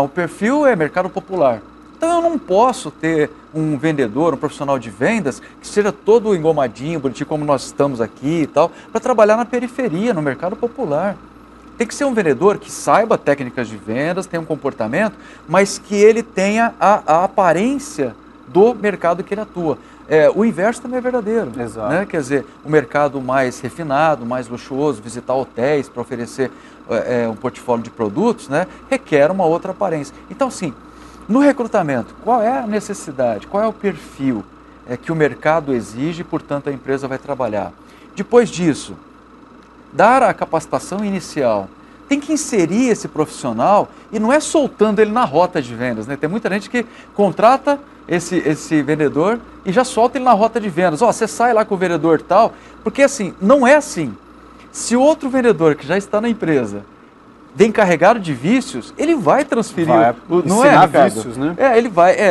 O perfil é mercado popular. Então eu não posso ter um vendedor, um profissional de vendas, que seja todo engomadinho, bonitinho, como nós estamos aqui e tal, para trabalhar na periferia, no mercado popular. Tem que ser um vendedor que saiba técnicas de vendas, tenha um comportamento, mas que ele tenha a aparência do mercado que ele atua. O inverso também é verdadeiro. Exato. Né? Quer dizer, o mercado mais refinado, mais luxuoso, visitar hotéis para oferecer um portfólio de produtos, né, requer uma outra aparência. Então, assim, no recrutamento, qual é a necessidade, qual é o perfil que o mercado exige e, portanto, a empresa vai trabalhar? Depois disso, dar a capacitação inicial. Tem que inserir esse profissional e não é soltando ele na rota de vendas, né? Tem muita gente que contrata esse vendedor e já solta ele na rota de vendas. Você sai lá com o vendedor tal, porque assim, não é assim. Se outro vendedor que já está na empresa vem carregado de vícios, ele vai transferir, não é, Ricardo? Vícios, né?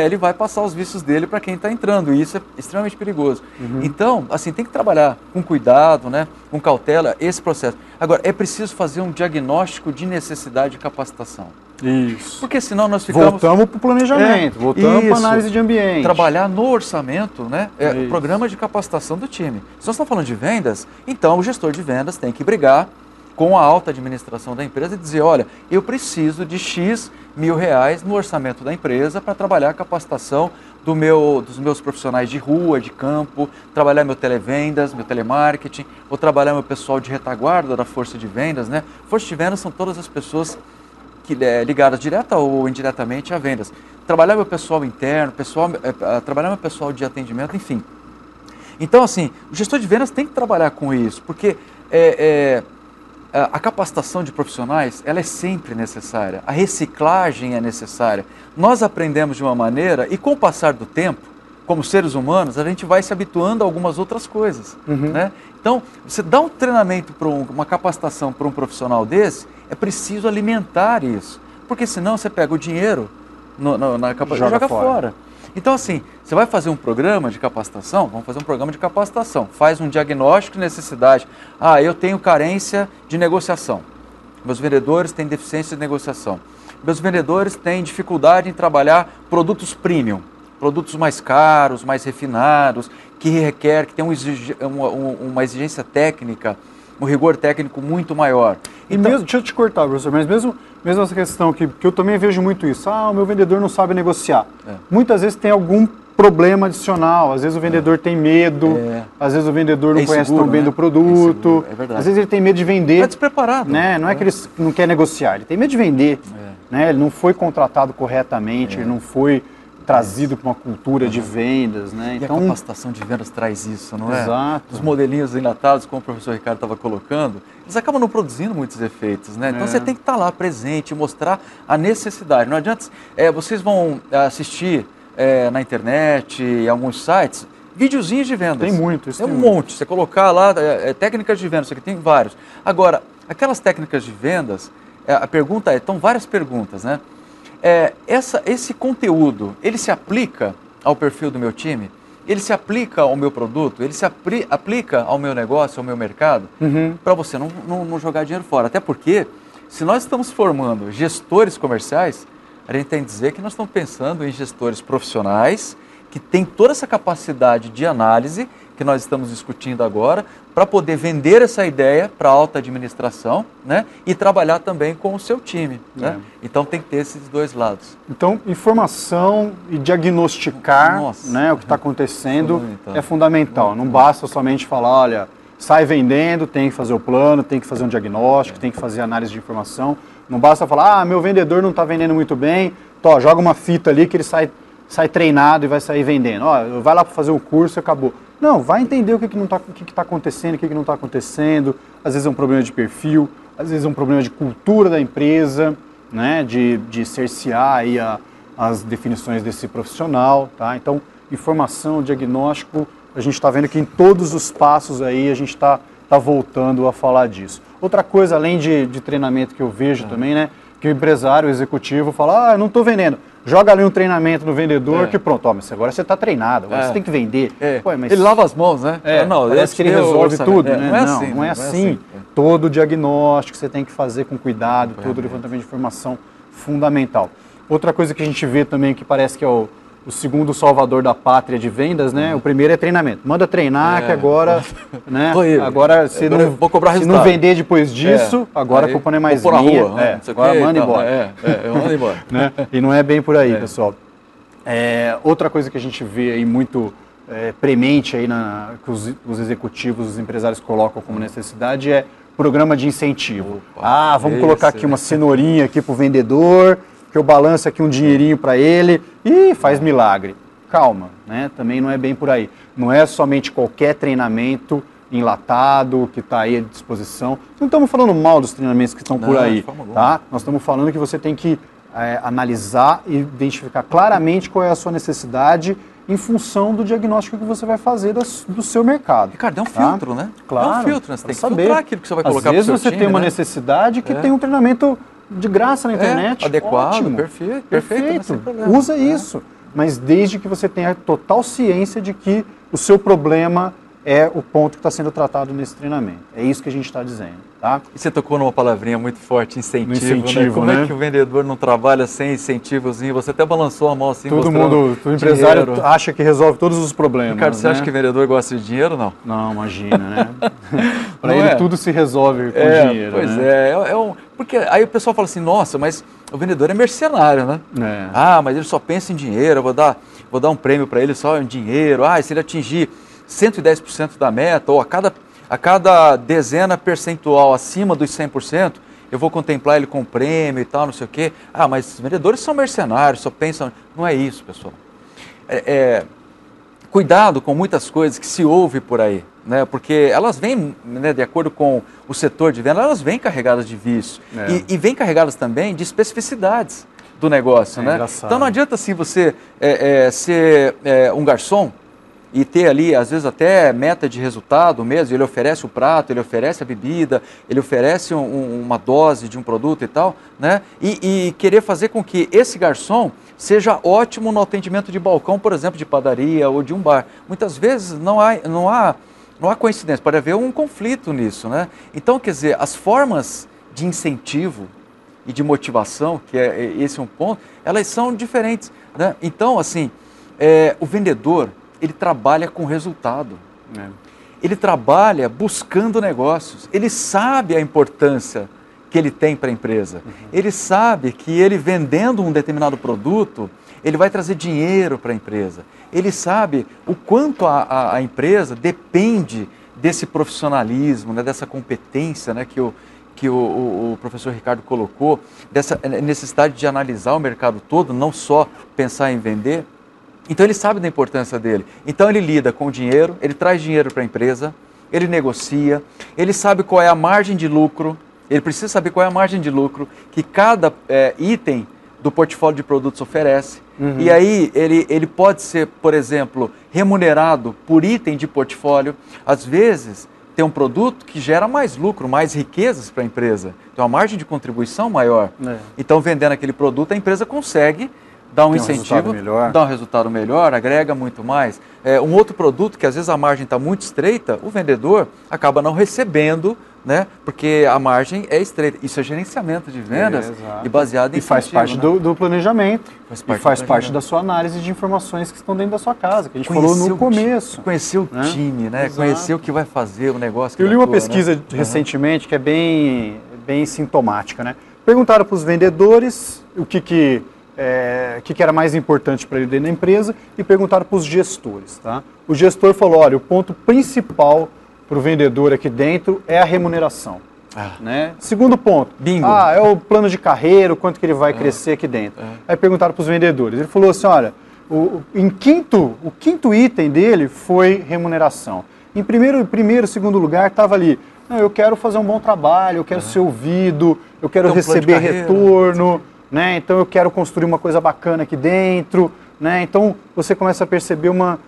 Ele vai passar os vícios dele para quem está entrando, e isso é extremamente perigoso. Então, assim, tem que trabalhar com cuidado, né, com cautela, esse processo. Agora, é preciso fazer um diagnóstico de necessidade de capacitação. Isso. Porque senão nós ficamos... Voltamos para o planejamento, voltamos para a análise de ambiente. Trabalhar no orçamento, né, o programa de capacitação do time. Se nós estamos falando de vendas, então o gestor de vendas tem que brigar com a alta administração da empresa e dizer, olha, eu preciso de X mil reais no orçamento da empresa para trabalhar a capacitação dos meus profissionais de rua, de campo, trabalhar meu televendas, meu telemarketing, ou trabalhar meu pessoal de retaguarda da força de vendas, né? Força de vendas são todas as pessoas ligadas direta ou indiretamente a vendas. Trabalhar meu pessoal interno, trabalhar meu pessoal de atendimento, enfim. Então, assim, o gestor de vendas tem que trabalhar com isso, porque a capacitação de profissionais, ela é sempre necessária, a reciclagem é necessária. Nós aprendemos de uma maneira e com o passar do tempo, como seres humanos, a gente vai se habituando a algumas outras coisas. Né? Então, você dá um treinamento, uma capacitação para um profissional desse, é preciso alimentar isso, porque senão você pega o dinheiro na capacitação e joga fora. Então, assim, você vai fazer um programa de capacitação, vamos fazer um programa de capacitação, faz um diagnóstico de necessidade. Eu tenho carência de negociação, meus vendedores têm deficiência de negociação, meus vendedores têm dificuldade em trabalhar produtos premium, produtos mais caros, mais refinados, que tem uma exigência técnica, um rigor técnico muito maior. Então, deixa eu te cortar, professor, mas mesmo essa questão que eu também vejo muito isso, o meu vendedor não sabe negociar. Muitas vezes tem algum problema adicional, às vezes o vendedor tem medo, às vezes o vendedor não conhece tão bem do produto, às vezes ele tem medo de vender. Está despreparado. Né? Não é que ele não quer negociar, ele tem medo de vender. Né? Ele não foi contratado corretamente, ele não foi trazido para uma cultura de vendas, né? Então, a capacitação de vendas traz isso, não é? Exato. Os modelinhos enlatados, como o professor Ricardo estava colocando, eles acabam não produzindo muitos efeitos, né? Então você tem que estar lá presente, mostrar a necessidade. Não adianta, vocês vão assistir na internet, em alguns sites, videozinhos de vendas. Tem muito, isso tem um monte. Você colocar lá técnicas de vendas, isso aqui tem vários. Agora, aquelas técnicas de vendas, a pergunta estão várias perguntas, né? Esse conteúdo, ele se aplica ao perfil do meu time? Ele se aplica ao meu produto? Ele se aplica ao meu negócio, ao meu mercado? Para você não jogar dinheiro fora. Até porque, se nós estamos formando gestores comerciais, a gente tem que dizer que nós estamos pensando em gestores profissionais que têm toda essa capacidade de análise que nós estamos discutindo agora, para poder vender essa ideia para a alta administração, né? E trabalhar também com o seu time. Né? Então tem que ter esses dois lados. Então, informação e diagnosticar né, o que está acontecendo é fundamental. Não basta somente falar, olha, sai vendendo, tem que fazer o plano, tem que fazer um diagnóstico, tem que fazer análise de informação. Não basta falar, meu vendedor não está vendendo muito bem, joga uma fita ali que ele sai treinado e vai sair vendendo. Vai lá para fazer o curso e acabou. Não, vai entender o que está acontecendo, o que não está acontecendo. Às vezes é um problema de perfil, às vezes é um problema de cultura da empresa, né, de cercear aí as definições desse profissional. Tá? Então, informação, diagnóstico, a gente está vendo que em todos os passos aí a gente está voltando a falar disso. Outra coisa, além de treinamento que eu vejo também, né, que o empresário, o executivo fala, eu não estou vendendo. Joga ali um treinamento no vendedor que pronto, mas agora você está treinado, agora você tem que vender. Pô, mas... Ele lava as mãos, né? Parece que ele resolve tudo, né? Não é assim. Todo o diagnóstico você tem que fazer com cuidado, todo o levantamento de informação fundamental. Outra coisa que a gente vê também que parece que é o segundo salvador da pátria de vendas, né? O primeiro é treinamento. Manda treinar que agora, né? Agora se não vender depois disso, agora a culpa não é mais minha. Agora manda embora. Manda embora. Né? E não é bem por aí, pessoal. Outra coisa que a gente vê aí muito premente aí que os executivos, os empresários colocam como necessidade é programa de incentivo. Vamos colocar aqui uma cenourinha aqui para o vendedor, que eu balanço aqui um dinheirinho para ele e faz milagre. Calma, né? Também não é bem por aí. Não é somente qualquer treinamento enlatado que está aí à disposição. Não estamos falando mal dos treinamentos que estão por aí, tá? Nós estamos falando que você tem que analisar e identificar claramente qual é a sua necessidade em função do diagnóstico que você vai fazer do seu mercado. Ricardo, é um filtro, né? Claro. É um filtro, né? Você tem que filtrar aquilo que você vai colocar para o seu time. Às vezes você tem uma necessidade que tem um treinamento de graça na internet. Adequado, ótimo, perfeito. Usa isso, mas desde que você tenha total ciência de que o seu problema é o ponto que está sendo tratado nesse treinamento. É isso que a gente está dizendo, tá? E você tocou numa palavrinha muito forte, incentivo, né? Como é que o vendedor não trabalha sem incentivozinho? Você até balançou a mão assim, o empresário acha que resolve todos os problemas. Ricardo, você acha que o vendedor gosta de dinheiro, não? Não, imagina, né? Para ele tudo se resolve com dinheiro. Pois né? Porque aí o pessoal fala assim, nossa, mas o vendedor é mercenário, né? Mas ele só pensa em dinheiro, eu vou dar um prêmio para ele só em dinheiro. Se ele atingir 110% da meta, ou a cada dezena percentual acima dos 100%, eu vou contemplar ele com prêmio e tal, não sei o quê. Mas os vendedores são mercenários, só pensam... Não é isso, pessoal. Cuidado com muitas coisas que se ouve por aí, né? Porque elas vêm, né, de acordo com o setor de venda, elas vêm carregadas de vício. E vêm carregadas também de especificidades do negócio, né? Engraçado. Então não adianta assim você ser um garçom e ter ali, às vezes, até meta de resultado mesmo. Ele oferece o prato, ele oferece a bebida, ele oferece uma dose de um produto e tal, né? E querer fazer com que esse garçom seja ótimo no atendimento de balcão, por exemplo, de padaria ou de um bar. Muitas vezes não há coincidência, pode haver um conflito nisso, né? Então, quer dizer, as formas de incentivo e de motivação, que esse é um ponto, elas são diferentes, né? Então, assim, o vendedor, ele trabalha com resultado. Ele trabalha buscando negócios. Ele sabe a importância que ele tem para a empresa. Ele sabe que ele vendendo um determinado produto, ele vai trazer dinheiro para a empresa. Ele sabe o quanto a empresa depende desse profissionalismo, né, dessa competência, né, que o professor Ricardo colocou, dessa necessidade de analisar o mercado todo, não só pensar em vender. Então ele sabe da importância dele. Então ele lida com o dinheiro, ele traz dinheiro para a empresa, ele negocia, ele sabe qual é a margem de lucro, ele precisa saber qual é a margem de lucro que cada item do portfólio de produtos oferece. E aí ele pode ser, por exemplo, remunerado por item de portfólio. Às vezes tem um produto que gera mais lucro, mais riquezas para a empresa. Então a margem de contribuição maior. Então vendendo aquele produto a empresa consegue dá um incentivo, dá um resultado melhor, agrega muito mais. Um outro produto que às vezes a margem está muito estreita, o vendedor acaba não recebendo, né? Porque a margem é estreita. Isso é gerenciamento de vendas e baseado em incentivo. E faz parte, né, do planejamento. Faz parte da sua análise de informações que estão dentro da sua casa, que a gente falou no começo. Conhecer o time, né? Conhecer o que vai fazer, o negócio que Eu li uma pesquisa recentemente que é bem sintomática, né? Perguntaram para os vendedores o que era mais importante para ele dentro da empresa e perguntaram para os gestores. Tá? O gestor falou, olha, o ponto principal para o vendedor aqui dentro é a remuneração. Né? Segundo ponto, bingo. É o plano de carreira, o quanto que ele vai crescer aqui dentro. Aí perguntaram para os vendedores, ele falou assim, olha, o quinto item dele foi remuneração. Em primeiro, segundo lugar estava ali, eu quero fazer um bom trabalho, eu quero ser ouvido, eu quero receber retorno, né? Então eu quero construir uma coisa bacana aqui dentro, né? Então você começa a perceber uma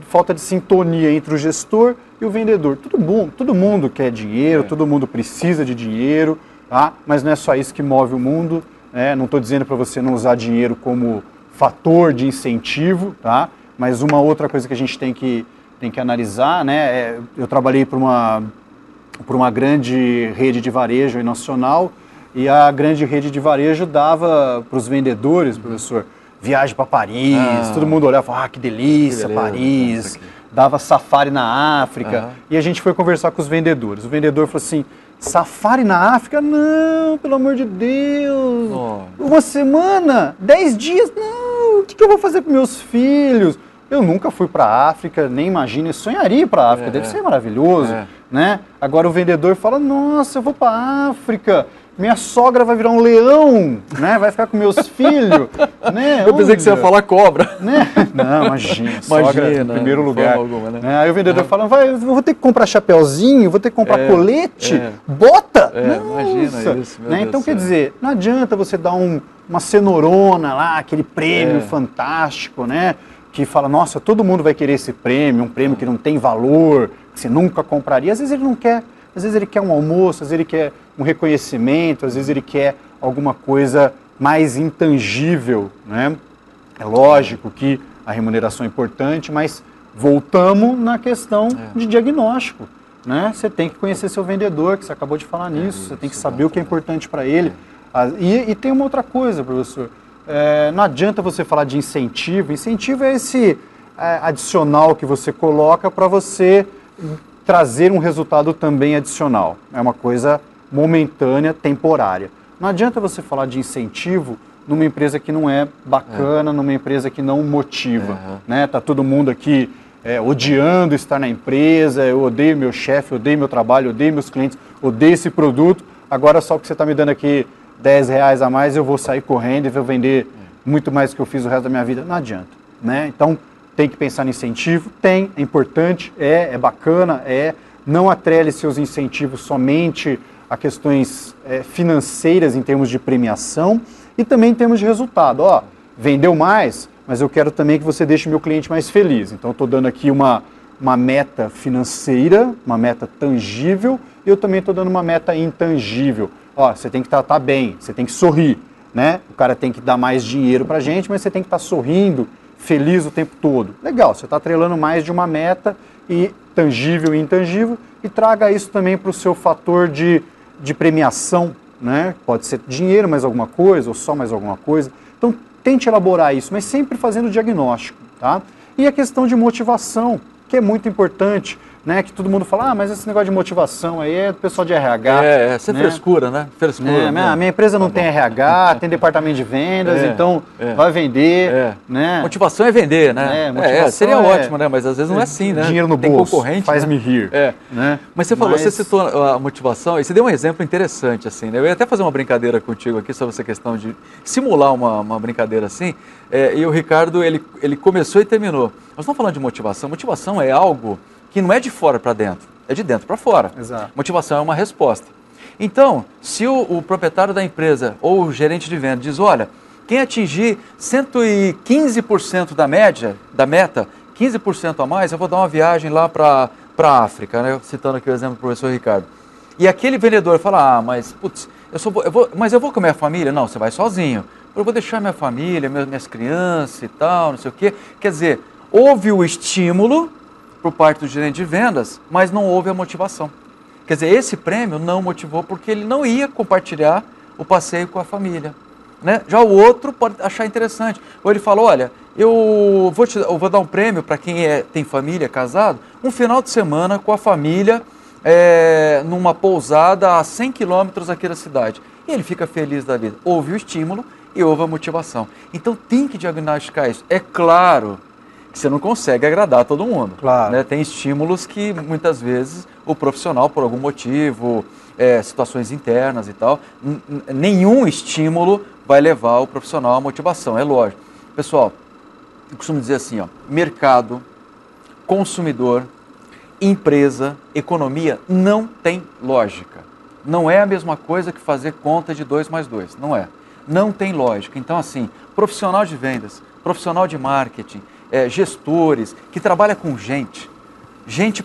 falta de sintonia entre o gestor e o vendedor. Todo mundo quer dinheiro, todo mundo precisa de dinheiro, tá? Mas não é só isso que move o mundo, né? Não estou dizendo para você não usar dinheiro como fator de incentivo, tá? Mas uma outra coisa que a gente tem que analisar, né? Eu trabalhei para uma grande rede de varejo nacional. E a grande rede de varejo dava para os vendedores, professor, viagem para Paris, todo mundo olhava e falava, que delícia, que beleza, Paris, dava safari na África. E a gente foi conversar com os vendedores. O vendedor falou assim, safari na África? Não, pelo amor de Deus. Uma semana? 10 dias? Não, o que eu vou fazer com meus filhos? Eu nunca fui para a África, nem imagino, sonharia ir para a África, deve ser maravilhoso. Né? Agora o vendedor fala, nossa, eu vou para a África, minha sogra vai virar um leão, né? Vai ficar com meus filhos. Né? Eu pensei que você ia falar cobra. Né? Não, imagina, sogra em primeiro lugar. Alguma, né? Aí o vendedor fala, eu vou ter que comprar chapéuzinho, vou ter que comprar colete, bota. Imagina isso, meu né? Deus Então, do quer céu. dizer, não adianta você dar uma cenourona lá, aquele prêmio fantástico, né? Que fala, nossa, todo mundo vai querer esse prêmio, um prêmio que não tem valor, que você nunca compraria. Às vezes ele não quer, às vezes ele quer um almoço, às vezes ele quer um reconhecimento, às vezes ele quer alguma coisa mais intangível, né? É lógico que a remuneração é importante, mas voltamos na questão de diagnóstico, né? Você tem que conhecer seu vendedor, que você acabou de falar nisso, você tem que saber o que é importante para ele. E tem uma outra coisa, professor. Não adianta você falar de incentivo. Incentivo é esse adicional que você coloca para você trazer um resultado também adicional. É uma coisa momentânea, temporária. Não adianta você falar de incentivo numa empresa que não é bacana, numa empresa que não motiva. Né? Tá todo mundo aqui odiando estar na empresa, eu odeio meu chefe, odeio meu trabalho, odeio meus clientes, odeio esse produto, agora só porque você está me dando aqui R$10 a mais, eu vou sair correndo e vou vender muito mais do que eu fiz o resto da minha vida. Não adianta, né? Então, tem que pensar no incentivo, é importante, é bacana, não atrele seus incentivos somente a questões financeiras em termos de premiação e também em termos de resultado. Vendeu mais, mas eu quero também que você deixe o meu cliente mais feliz. Então, estou dando aqui uma meta financeira, uma meta tangível, e eu também estou dando uma meta intangível. Você tem que tratar bem, você tem que sorrir, né? O cara tem que dar mais dinheiro pra gente, mas você tem que estar sorrindo, feliz o tempo todo. Legal, você está atrelando mais de uma meta, e tangível e intangível, e traga isso também para o seu fator de premiação, né? Pode ser dinheiro mais alguma coisa, ou só mais alguma coisa. Então, tente elaborar isso, mas sempre fazendo o diagnóstico, tá? E a questão de motivação, que é muito importante, né, que todo mundo fala, mas esse negócio de motivação aí é do pessoal de RH. Isso é frescura, né? Frescura. Minha empresa não tem RH, tem departamento de vendas, então vai vender. Né? Motivação é vender, né? Seria ótimo, né? Mas às vezes não é assim, né? Dinheiro no tem bolso, concorrente, faz-me rir. Né? Mas você falou, você citou a motivação, e você deu um exemplo interessante, assim, né? Eu ia até fazer uma brincadeira contigo aqui sobre essa questão de simular uma brincadeira assim, e o Ricardo, ele começou e terminou. Nós estamos falando de motivação. Motivação é algo que não é de fora para dentro, é de dentro para fora. Exato. Motivação é uma resposta. Então, se o proprietário da empresa ou o gerente de venda diz, olha, quem atingir 115% da meta, 15% a mais, eu vou dar uma viagem lá para a África, né? Citando aqui o exemplo do professor Ricardo. E aquele vendedor fala, mas putz, eu vou com a minha família? Não, você vai sozinho. Eu vou deixar minha família, minhas crianças e tal, não sei o quê. Quer dizer, houve o estímulo por parte do gerente de vendas, mas não houve a motivação. Quer dizer, esse prêmio não motivou porque ele não ia compartilhar o passeio com a família. Né? Já o outro pode achar interessante. Ou ele fala, olha, eu vou dar um prêmio para quem tem família, casado, um final de semana com a família numa pousada a 100 quilômetros aqui da cidade. E ele fica feliz da vida. Houve o estímulo e houve a motivação. Então tem que diagnosticar isso. É claro que você não consegue agradar todo mundo. Claro. Né? Tem estímulos que muitas vezes o profissional, por algum motivo, situações internas e tal, nenhum estímulo vai levar o profissional à motivação, é lógico. Pessoal, eu costumo dizer assim, mercado, consumidor, empresa, economia não tem lógica. Não é a mesma coisa que fazer conta de 2 mais 2, não é. Não tem lógica. Então, assim, profissional de vendas, profissional de marketing, gestores, que trabalha com gente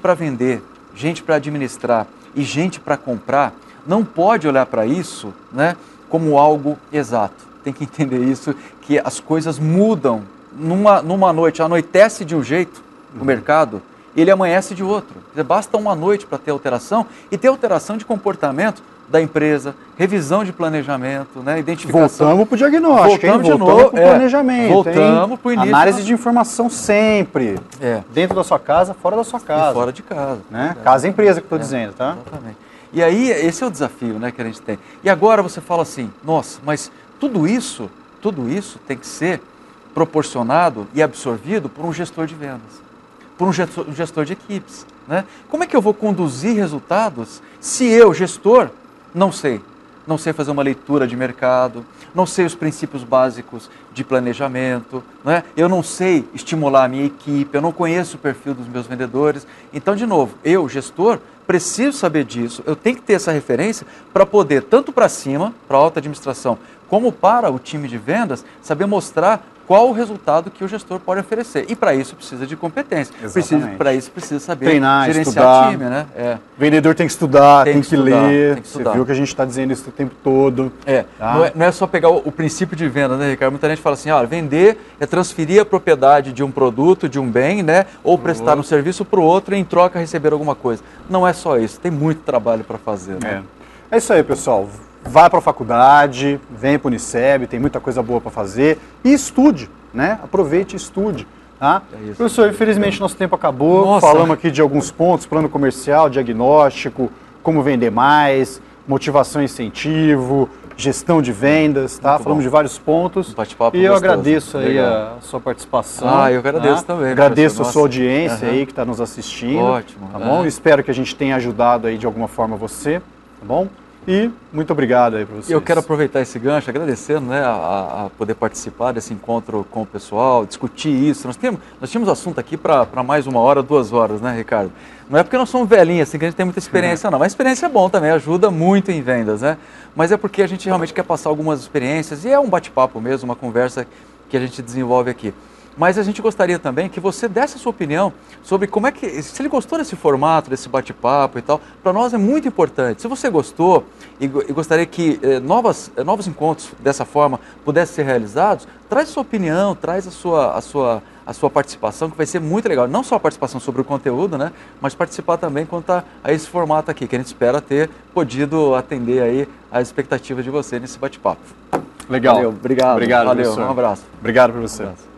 para vender, gente para administrar e gente para comprar, não pode olhar para isso, né, como algo exato. Tem que entender isso, que as coisas mudam numa noite, anoitece de um jeito o mercado ele amanhece de outro. Quer dizer, basta uma noite para ter alteração e ter alteração de comportamento da empresa, revisão de planejamento, né, identificação. Voltamos para o diagnóstico, voltamos para o planejamento. Voltamos para o início. Análise de informação sempre. Dentro da sua casa, fora da sua casa. E fora de casa. Né? Casa e empresa que eu estou dizendo, tá? Exatamente. E aí, esse é o desafio, né, que a gente tem. E agora você fala assim, nossa, mas tudo isso tem que ser proporcionado e absorvido por um gestor de vendas, por um gestor de equipes. Né? Como é que eu vou conduzir resultados se eu, gestor, não sei fazer uma leitura de mercado, não sei os princípios básicos de planejamento, né? Eu não sei estimular a minha equipe, eu não conheço o perfil dos meus vendedores. Então, de novo, eu, gestor, preciso saber disso, eu tenho que ter essa referência para poder, tanto para cima, para a alta administração, como para o time de vendas, saber mostrar qual o resultado que o gestor pode oferecer. E para isso precisa de competência. Para isso precisa saber treinar, gerenciar estudar. Time, né? Vendedor tem que estudar, tem que ler. Você viu que a gente está dizendo isso o tempo todo. Tá? Não é só pegar o princípio de venda, né, Ricardo? Muita gente fala assim, vender é transferir a propriedade de um produto, de um bem, né? Ou prestar um serviço para o outro e em troca receber alguma coisa. Não é só isso, tem muito trabalho para fazer. Né? É isso aí, pessoal. Vá para a faculdade, vem para o Uniceb, tem muita coisa boa para fazer e estude, né? Aproveite e estude. Tá? Professor, infelizmente nosso tempo acabou. Nossa. Falamos aqui de alguns pontos, plano comercial, diagnóstico, como vender mais, motivação e incentivo, gestão de vendas, tá? Falamos de vários pontos. Bate-papo e eu gostoso. agradeço aí a sua participação. Eu agradeço também. Agradeço a sua audiência aí que está nos assistindo. Ótimo. Tá bom? Espero que a gente tenha ajudado aí de alguma forma você, tá bom? E muito obrigado aí para vocês. Eu quero aproveitar esse gancho, agradecendo, né, a poder participar desse encontro com o pessoal, discutir isso. Nós tínhamos assunto aqui para mais 1 hora, 2 horas, né, Ricardo? Não é porque nós somos velhinhos, assim, que a gente tem muita experiência, não. Mas a experiência é bom também, ajuda muito em vendas, né? Mas é porque a gente realmente quer passar algumas experiências e é um bate-papo mesmo, uma conversa que a gente desenvolve aqui. Mas a gente gostaria também que você desse a sua opinião sobre como é que, se ele gostou desse formato, desse bate-papo e tal, para nós é muito importante. Se você gostou e gostaria que novos encontros dessa forma pudessem ser realizados, traz a sua opinião, traz a sua participação, que vai ser muito legal. Não só a participação sobre o conteúdo, né, mas participar também quanto a esse formato aqui, que a gente espera ter podido atender aí as expectativas de você nesse bate-papo. Legal. Valeu, obrigado. Valeu, professor. um abraço. Obrigado por você. Um abraço.